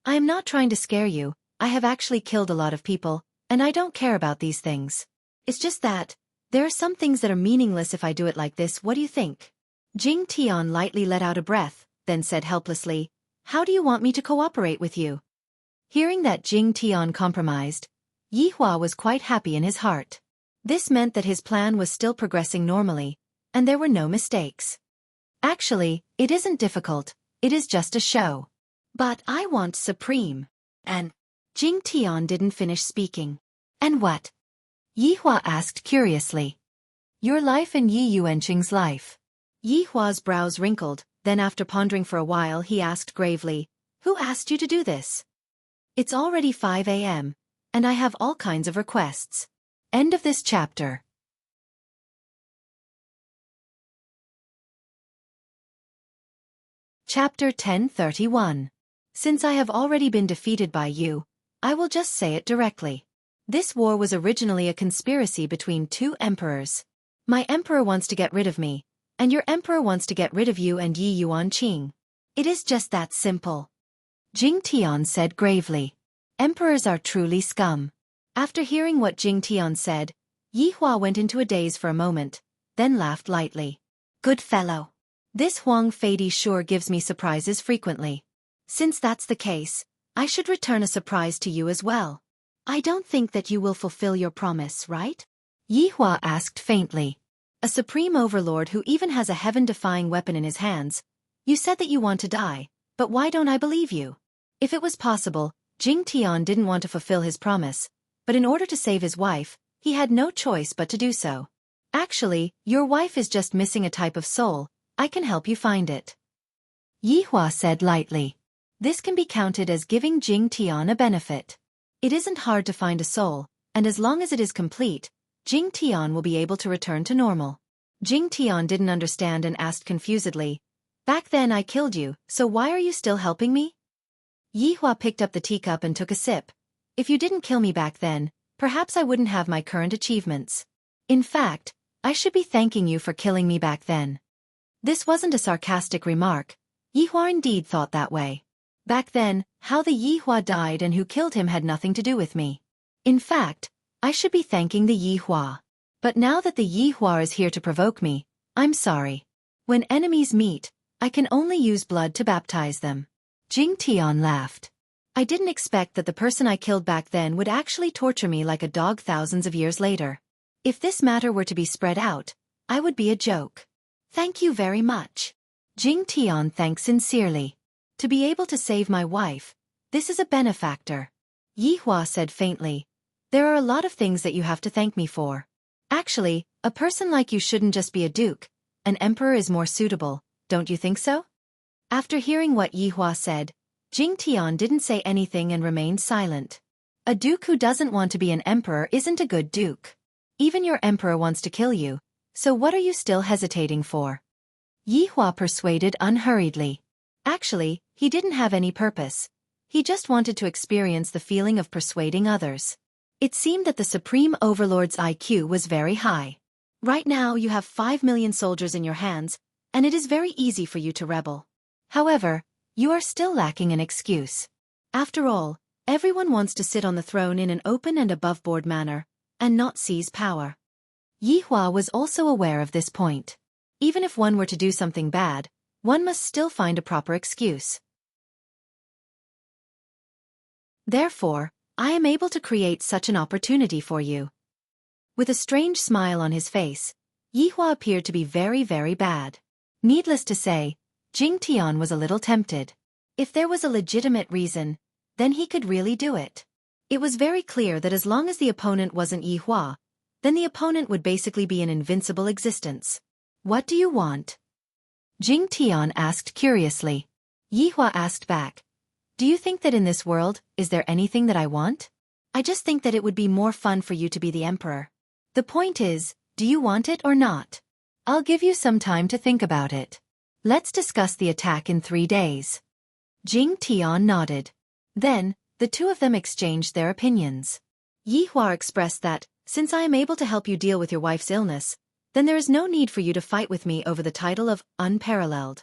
Speaker 1: I am not trying to scare you, I have actually killed a lot of people, and I don't care about these things. It's just that, there are some things that are meaningless if I do it like this, what do you think? Jing Tian lightly let out a breath, then said helplessly, How do you want me to cooperate with you? Hearing that Jing Tian compromised, Yi Hua was quite happy in his heart. This meant that his plan was still progressing normally, and there were no mistakes. Actually, it isn't difficult, it is just a show. But I want supreme. And Jing Tian didn't finish speaking. And what? Yi Hua asked curiously. Your life and Yi Yuanqing's life. Yi Hua's brows wrinkled, then after pondering for a while he asked gravely, Who asked you to do this? It's already 5 a.m., and I have all kinds of requests. End of this chapter. Chapter 1031. Since I have already been defeated by you, I will just say it directly. This war was originally a conspiracy between two emperors. My emperor wants to get rid of me, and your emperor wants to get rid of you and Yi Yuanqing. It is just that simple. Jing Tian said gravely. Emperors are truly scum. After hearing what Jing Tian said, Yi Hua went into a daze for a moment, then laughed lightly. Good fellow. This Huang Feidi sure gives me surprises frequently. Since that's the case, I should return a surprise to you as well. I don't think that you will fulfill your promise, right? Yi Hua asked faintly. A supreme overlord who even has a heaven-defying weapon in his hands. You said that you want to die, but why don't I believe you? If it was possible, Jing Tian didn't want to fulfill his promise, but in order to save his wife, he had no choice but to do so. Actually, your wife is just missing a type of soul. I can help you find it. Yi Hua said lightly. This can be counted as giving Jing Tian a benefit. It isn't hard to find a soul, and as long as it is complete, Jing Tian will be able to return to normal. Jing Tian didn't understand and asked confusedly, Back then I killed you, so why are you still helping me? Yi Hua picked up the teacup and took a sip. If you didn't kill me back then, perhaps I wouldn't have my current achievements. In fact, I should be thanking you for killing me back then. This wasn't a sarcastic remark. Yi Hua indeed thought that way. Back then, how the Yi Hua died and who killed him had nothing to do with me. In fact, I should be thanking the Yi Hua. But now that the Yi Hua is here to provoke me, I'm sorry. When enemies meet, I can only use blood to baptize them. Jing Tian laughed. I didn't expect that the person I killed back then would actually torture me like a dog thousands of years later. If this matter were to be spread out, I would be a joke. Thank you very much. Jing Tian thanked sincerely. To be able to save my wife, this is a benefactor. Yi Hua said faintly. There are a lot of things that you have to thank me for. Actually, a person like you shouldn't just be a duke. An emperor is more suitable, don't you think so? After hearing what Yi Hua said, Jing Tian didn't say anything and remained silent. A duke who doesn't want to be an emperor isn't a good duke. Even your emperor wants to kill you, so what are you still hesitating for? Yi Hua persuaded unhurriedly. Actually, he didn't have any purpose. He just wanted to experience the feeling of persuading others. It seemed that the Supreme Overlord's IQ was very high. Right now you have 5 million soldiers in your hands, and it is very easy for you to rebel. However, you are still lacking an excuse. After all, everyone wants to sit on the throne in an open and above-board manner, and not seize power. Yi Hua was also aware of this point. Even if one were to do something bad, one must still find a proper excuse. Therefore, I am able to create such an opportunity for you. With a strange smile on his face, Yi Hua appeared to be very, very bad. Needless to say, Jing Tian was a little tempted. If there was a legitimate reason, then he could really do it. It was very clear that as long as the opponent wasn't Yi Hua, then the opponent would basically be an invincible existence. What do you want? Jing Tian asked curiously. Yi Hua asked back. Do you think that in this world, is there anything that I want? I just think that it would be more fun for you to be the emperor. The point is, do you want it or not? I'll give you some time to think about it. Let's discuss the attack in 3 days. Jing Tian nodded. Then, the two of them exchanged their opinions. Yi Hua expressed that, since I am able to help you deal with your wife's illness, then there is no need for you to fight with me over the title of unparalleled.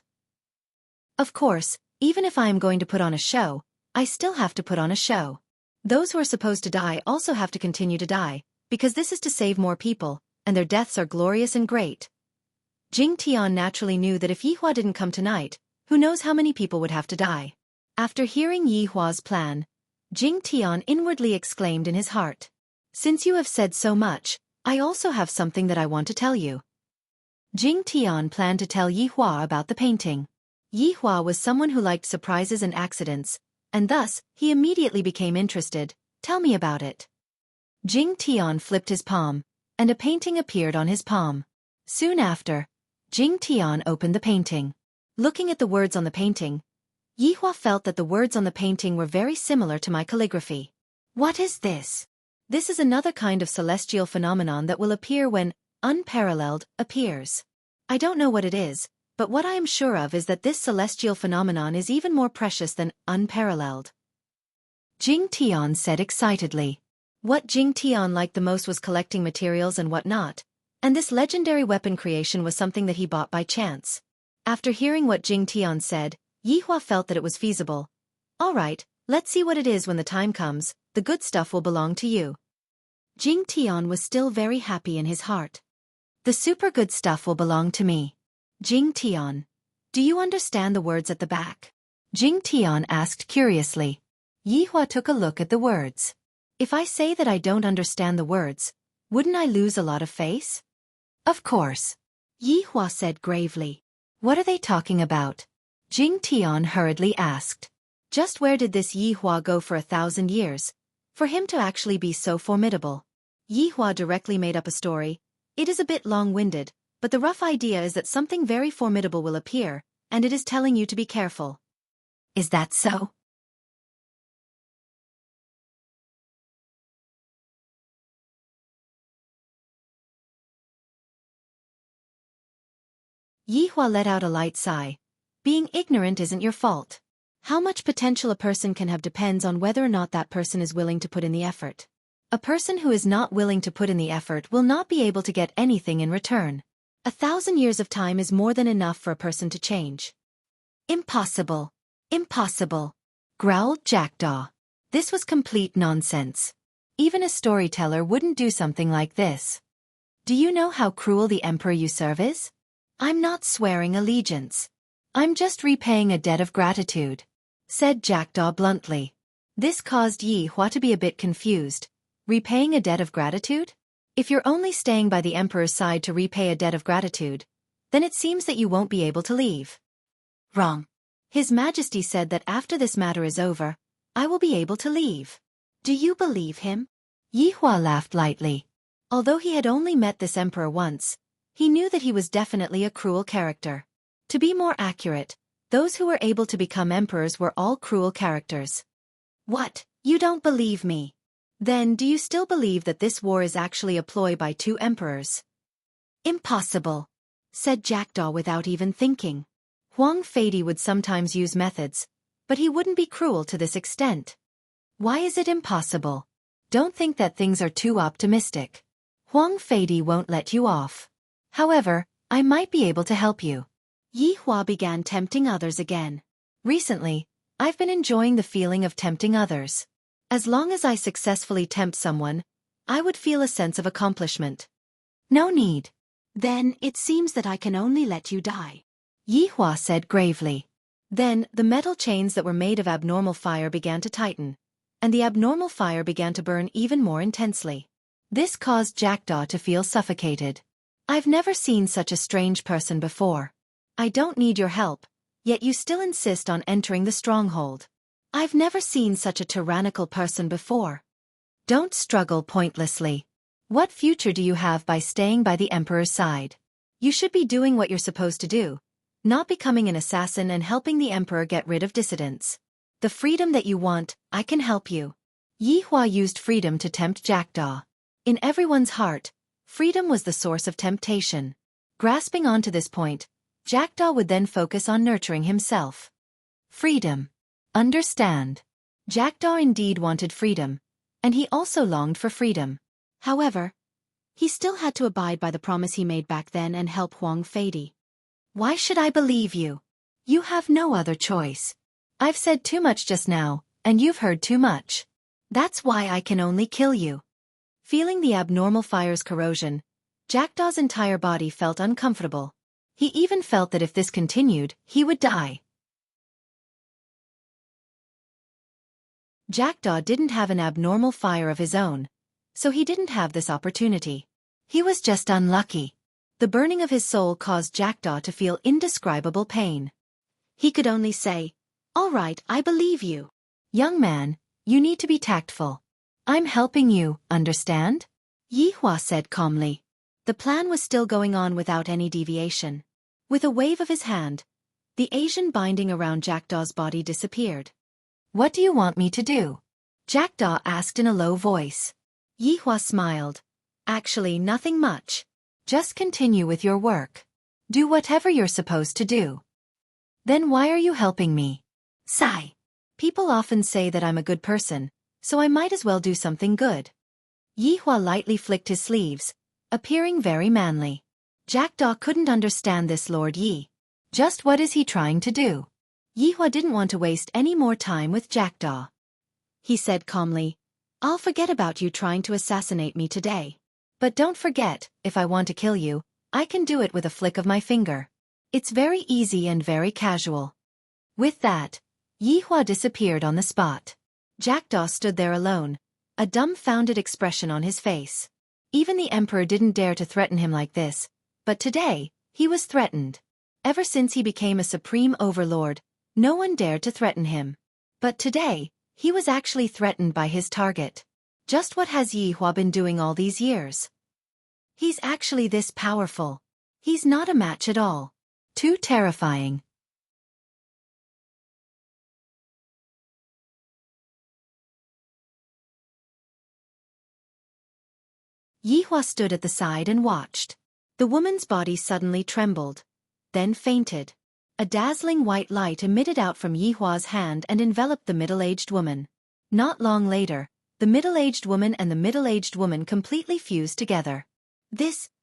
Speaker 1: Of course, even if I am going to put on a show, I still have to put on a show. Those who are supposed to die also have to continue to die, because this is to save more people, and their deaths are glorious and great. Jing Tian naturally knew that if Yi Hua didn't come tonight, who knows how many people would have to die. After hearing Yi Hua's plan, Jing Tian inwardly exclaimed in his heart. Since you have said so much, I also have something that I want to tell you. Jing Tian planned to tell Yi Hua about the painting. Yi Hua was someone who liked surprises and accidents, and thus, he immediately became interested. Tell me about it. Jing Tian flipped his palm, and a painting appeared on his palm. Soon after, Jing Tian opened the painting. Looking at the words on the painting, Yi Hua felt that the words on the painting were very similar to my calligraphy. What is this? This is another kind of celestial phenomenon that will appear when unparalleled appears. I don't know what it is, but what I am sure of is that this celestial phenomenon is even more precious than unparalleled. Jing Tian said excitedly. What Jing Tian liked the most was collecting materials and whatnot, and this legendary weapon creation was something that he bought by chance. After hearing what Jing Tian said, Yi Hua felt that it was feasible. All right, let's see what it is when the time comes. The good stuff will belong to you. Jing Tian was still very happy in his heart. The super good stuff will belong to me. Jing Tian, Do you understand the words at the back? Jing Tian asked curiously. Yi Hua took a look at the words. If I say that I don't understand the words, wouldn't I lose a lot of face? Of course. Yi Hua said gravely. What are they talking about? Jing Tian hurriedly asked. Just where did this Yi Hua go for 1,000 years? For him to actually be so formidable. Yi Hua directly made up a story. It is a bit long-winded, but the rough idea is that something very formidable will appear, and it is telling you to be careful. Is that so? Yi Hua let out a light sigh. Being ignorant isn't your fault. How much potential a person can have depends on whether or not that person is willing to put in the effort. A person who is not willing to put in the effort will not be able to get anything in return. 1,000 years of time is more than enough for a person to change. Impossible. Impossible. Growled Jackdaw. This was complete nonsense. Even a storyteller wouldn't do something like this. Do you know how cruel the emperor you serve is? I'm not swearing allegiance. I'm just repaying a debt of gratitude, said Jackdaw bluntly. This caused Yi Hua to be a bit confused. Repaying a debt of gratitude? If you're only staying by the emperor's side to repay a debt of gratitude, then it seems that you won't be able to leave. Wrong. His Majesty said that after this matter is over, I will be able to leave. Do you believe him? Yi Hua laughed lightly. Although he had only met this emperor once, he knew that he was definitely a cruel character. To be more accurate, those who were able to become emperors were all cruel characters. What? You don't believe me? Then do you still believe that this war is actually a ploy by two emperors? Impossible, said Jackdaw without even thinking. Huang Feiди would sometimes use methods, but he wouldn't be cruel to this extent. Why is it impossible? Don't think that things are too optimistic. Huang Feidi won't let you off. However, I might be able to help you. Yi Hua began tempting others again. Recently, I've been enjoying the feeling of tempting others. As long as I successfully tempt someone, I would feel a sense of accomplishment. No need. Then it seems that I can only let you die, Yi Hua said gravely. Then the metal chains that were made of abnormal fire began to tighten, and the abnormal fire began to burn even more intensely. This caused Jackdaw to feel suffocated. I've never seen such a strange person before. I don't need your help, yet you still insist on entering the stronghold. I've never seen such a tyrannical person before. Don't struggle pointlessly. What future do you have by staying by the emperor's side? You should be doing what you're supposed to do, not becoming an assassin and helping the emperor get rid of dissidents. The freedom that you want, I can help you. Yi Hua used freedom to tempt Jackdaw. In everyone's heart, freedom was the source of temptation. Grasping onto this point, Jackdaw would then focus on nurturing himself. Freedom. Understand. Jackdaw indeed wanted freedom, and he also longed for freedom. However, he still had to abide by the promise he made back then and help Huang Feidi. Why should I believe you? You have no other choice. I've said too much just now, and you've heard too much. That's why I can only kill you. Feeling the abnormal fire's corrosion, Jackdaw's entire body felt uncomfortable. He even felt that if this continued, he would die. Jackdaw didn't have an abnormal fire of his own, so he didn't have this opportunity. He was just unlucky. The burning of his soul caused Jackdaw to feel indescribable pain. He could only say, "All right, I believe you. Young man, you need to be tactful. I'm helping you, understand?" Yi Hua said calmly. The plan was still going on without any deviation. With a wave of his hand, the Asian binding around Jackdaw's body disappeared. What do you want me to do? Jackdaw asked in a low voice. Yi Hua smiled. Actually, nothing much. Just continue with your work. Do whatever you're supposed to do. Then why are you helping me? Sigh. People often say that I'm a good person, so I might as well do something good. Yi Hua lightly flicked his sleeves, appearing very manly. Jackdaw couldn't understand this Lord Yi. Just what is he trying to do? Yi Hua didn't want to waste any more time with Jackdaw. He said calmly, "I'll forget about you trying to assassinate me today. But don't forget, if I want to kill you, I can do it with a flick of my finger." It's very easy and very casual. With that, Yi Hua disappeared on the spot. Jackdaw stood there alone, a dumbfounded expression on his face. Even the emperor didn't dare to threaten him like this, but today, he was threatened. Ever since he became a supreme overlord, no one dared to threaten him. But today, he was actually threatened by his target. Just what has Yi Hua been doing all these years? He's actually this powerful. He's not a match at all. Too terrifying. Yi Hua stood at the side and watched. The woman's body suddenly trembled, then fainted. A dazzling white light emitted out from Yi Hua's hand and enveloped the middle-aged woman. Not long later, the middle-aged woman and the middle-aged woman completely fused together.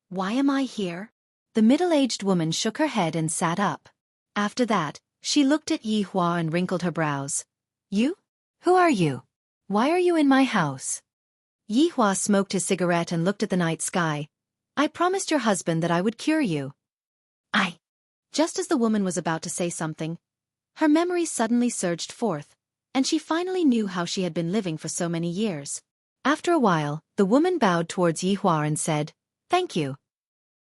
Speaker 1: Why am I here? The middle-aged woman shook her head and sat up. After that, she looked at Yi Hua and wrinkled her brows. You? Who are you? Why are you in my house? Yi Hua smoked his cigarette and looked at the night sky. I promised your husband that I would cure you. Just as the woman was about to say something, her memories suddenly surged forth, and she finally knew how she had been living for so many years. After a while, the woman bowed towards Yi Hua and said, "Thank you."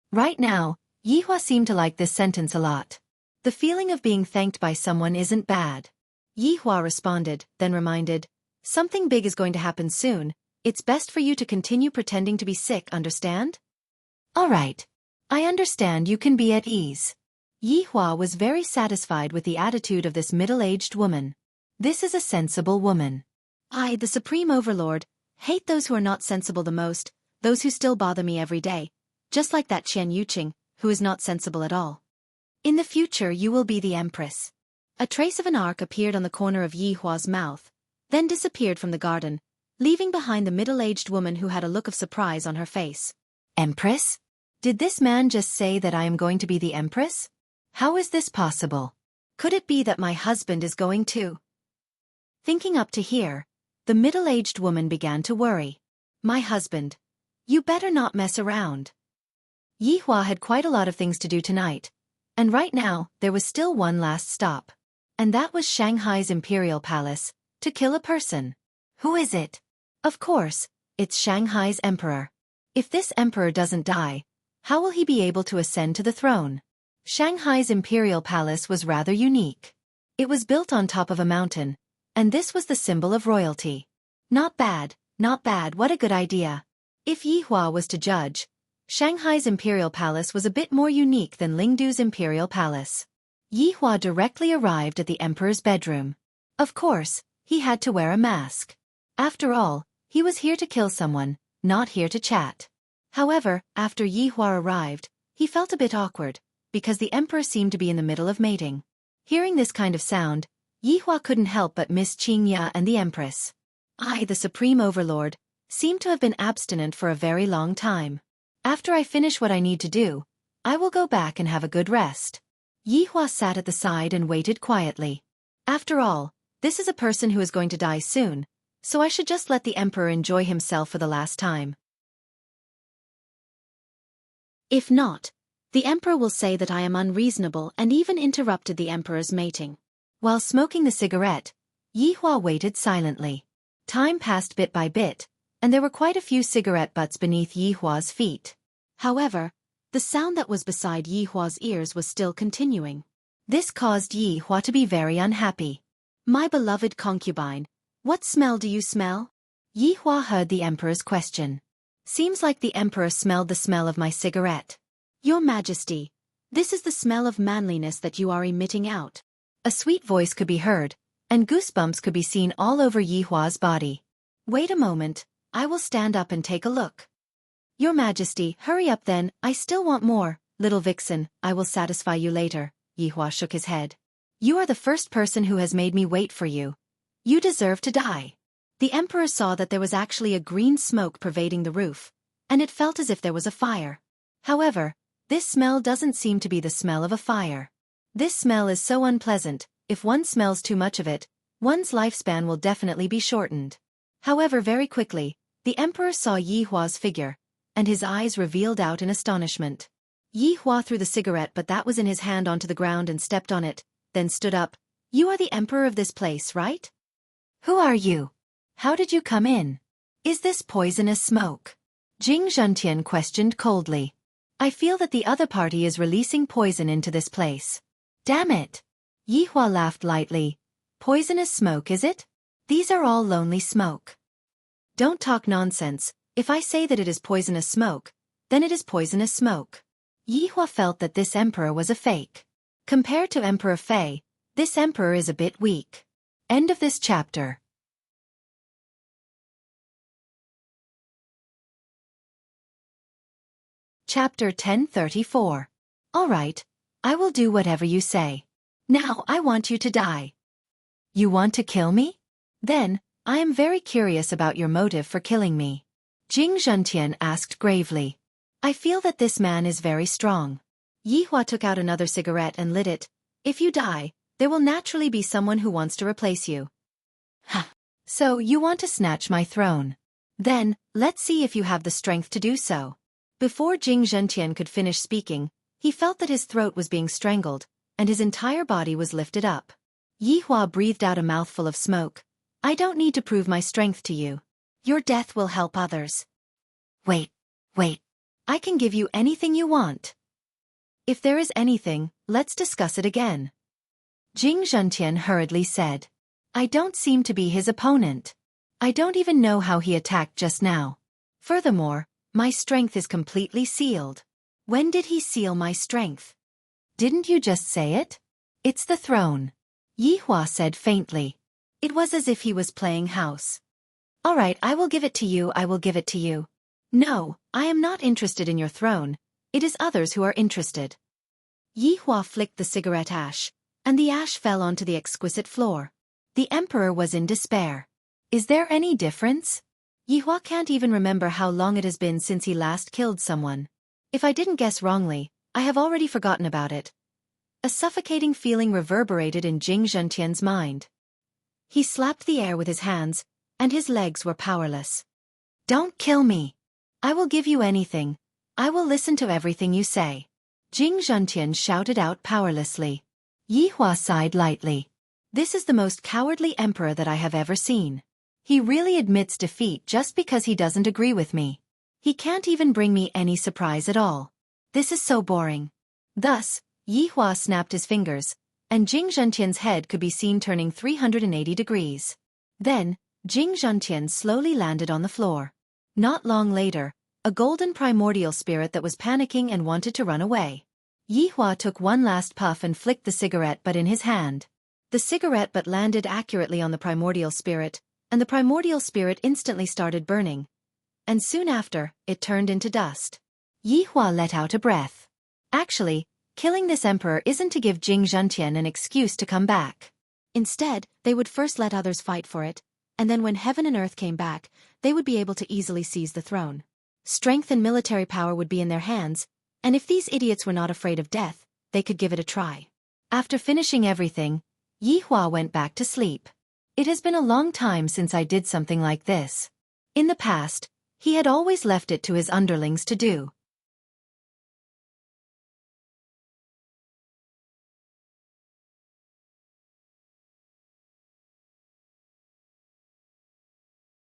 Speaker 1: Right now, Yi Hua seemed to like this sentence a lot. The feeling of being thanked by someone isn't bad. Yi Hua responded, then reminded, "Something big is going to happen soon. It's best for you to continue pretending to be sick, understand?" "All right. I understand, you can be at ease." Yi Hua was very satisfied with the attitude of this middle-aged woman. This is a sensible woman. I, the Supreme Overlord, hate those who are not sensible the most, those who still bother me every day, just like that Qian Yuqing, who is not sensible at all. In the future you will be the Empress. A trace of an arc appeared on the corner of Yi Hua's mouth, then disappeared from the garden, leaving behind the middle-aged woman who had a look of surprise on her face. Empress? Did this man just say that I am going to be the Empress? How is this possible? Could it be that my husband is going to? Thinking up to here, the middle-aged woman began to worry. My husband. You better not mess around. Yi Hua had quite a lot of things to do tonight, and right now there was still one last stop. And that was Shanghai's Imperial Palace, to kill a person. Who is it? Of course, it's Shanghai's emperor. If this emperor doesn't die, how will he be able to ascend to the throne? Shanghai's Imperial Palace was rather unique. It was built on top of a mountain, and this was the symbol of royalty. Not bad, what a good idea. If Yi Hua was to judge, Shanghai's Imperial Palace was a bit more unique than Lingdu's Imperial Palace. Yi Hua directly arrived at the emperor's bedroom. Of course, he had to wear a mask. After all, he was here to kill someone, not here to chat. However, after Yi Hua arrived, he felt a bit awkward, because the emperor seemed to be in the middle of mating. Hearing this kind of sound, Yi Hua couldn't help but miss Qingya and the empress. I, the Supreme Overlord, seem to have been abstinent for a very long time. After I finish what I need to do, I will go back and have a good rest. Yi Hua sat at the side and waited quietly. After all, this is a person who is going to die soon, so I should just let the emperor enjoy himself for the last time. If not, the emperor will say that I am unreasonable and even interrupted the emperor's mating. While smoking the cigarette, Yi Hua waited silently. Time passed bit by bit, and there were quite a few cigarette butts beneath Yi Hua's feet. However, the sound that was beside Yi Hua's ears was still continuing. This caused Yi Hua to be very unhappy. My beloved concubine, what smell do you smell? Yi Hua heard the emperor's question. Seems like the emperor smelled the smell of my cigarette. Your Majesty, this is the smell of manliness that you are emitting out. A sweet voice could be heard, and goosebumps could be seen all over Yi Hua's body. Wait a moment, I will stand up and take a look. Your Majesty, hurry up then, I still want more. Little vixen, I will satisfy you later. Yi Hua shook his head. You are the first person who has made me wait for you. You deserve to die. The emperor saw that there was actually a green smoke pervading the roof, and it felt as if there was a fire. However, this smell doesn't seem to be the smell of a fire. This smell is so unpleasant, if one smells too much of it, one's lifespan will definitely be shortened. However, very quickly, the emperor saw Yi Hua's figure, and his eyes revealed out in astonishment. Yi Hua threw the cigarette but that was in his hand onto the ground and stepped on it, then stood up. You are the emperor of this place, right? Who are you? How did you come in? Is this poisonous smoke? Jing Zhentian questioned coldly. I feel that the other party is releasing poison into this place. Damn it! Yi Hua laughed lightly. Poisonous smoke, is it? These are all lonely smoke. Don't talk nonsense. If I say that it is poisonous smoke, then it is poisonous smoke. Yi Hua felt that this emperor was a fake. Compared to Emperor Fei, this emperor is a bit weak. End of this chapter. Chapter 1034. All right, I will do whatever you say. Now I want you to die. You want to kill me? Then, I am very curious about your motive for killing me. Jing Zhentian asked gravely. I feel that this man is very strong. Yi Hua took out another cigarette and lit it. If you die, there will naturally be someone who wants to replace you. Ha! So you want to snatch my throne. Then, let's see if you have the strength to do so. Before Jing Zhentian could finish speaking, he felt that his throat was being strangled, and his entire body was lifted up. Yi Hua breathed out a mouthful of smoke. I don't need to prove my strength to you. Your death will help others. Wait. I can give you anything you want. If there is anything, let's discuss it again. Jing Zhentian hurriedly said. I don't seem to be his opponent. I don't even know how he attacked just now. Furthermore, my strength is completely sealed. When did he seal my strength? Didn't you just say it? It's the throne. Yi Hua said faintly. It was as if he was playing house. All right, I will give it to you, I will give it to you. No, I am not interested in your throne. It is others who are interested. Yi Hua flicked the cigarette ash, and the ash fell onto the exquisite floor. The emperor was in despair. Is there any difference? Yi Hua can't even remember how long it has been since he last killed someone. If I didn't guess wrongly, I have already forgotten about it. A suffocating feeling reverberated in Jing Zhentian's mind. He slapped the air with his hands, and his legs were powerless. Don't kill me. I will give you anything. I will listen to everything you say. Jing Zhentian shouted out powerlessly. Yi Hua sighed lightly. This is the most cowardly emperor that I have ever seen. He really admits defeat just because he doesn't agree with me. He can't even bring me any surprise at all. This is so boring. Thus, Yi Hua snapped his fingers, and Jing Zhentian's head could be seen turning 380 degrees. Then, Jing Zhentian slowly landed on the floor. Not long later, a golden primordial spirit that was panicking and wanted to run away. Yi Hua took one last puff and flicked the cigarette butt in his hand. The cigarette butt landed accurately on the primordial spirit, and the primordial spirit instantly started burning. And soon after, it turned into dust. Yi Hua let out a breath. Actually, killing this emperor isn't to give Jing Zhentian an excuse to come back. Instead, they would first let others fight for it, and then when heaven and earth came back, they would be able to easily seize the throne. Strength and military power would be in their hands, and if these idiots were not afraid of death, they could give it a try. After finishing everything, Yi Hua went back to sleep. It has been a long time since I did something like this. In the past, he had always left it to his underlings to do.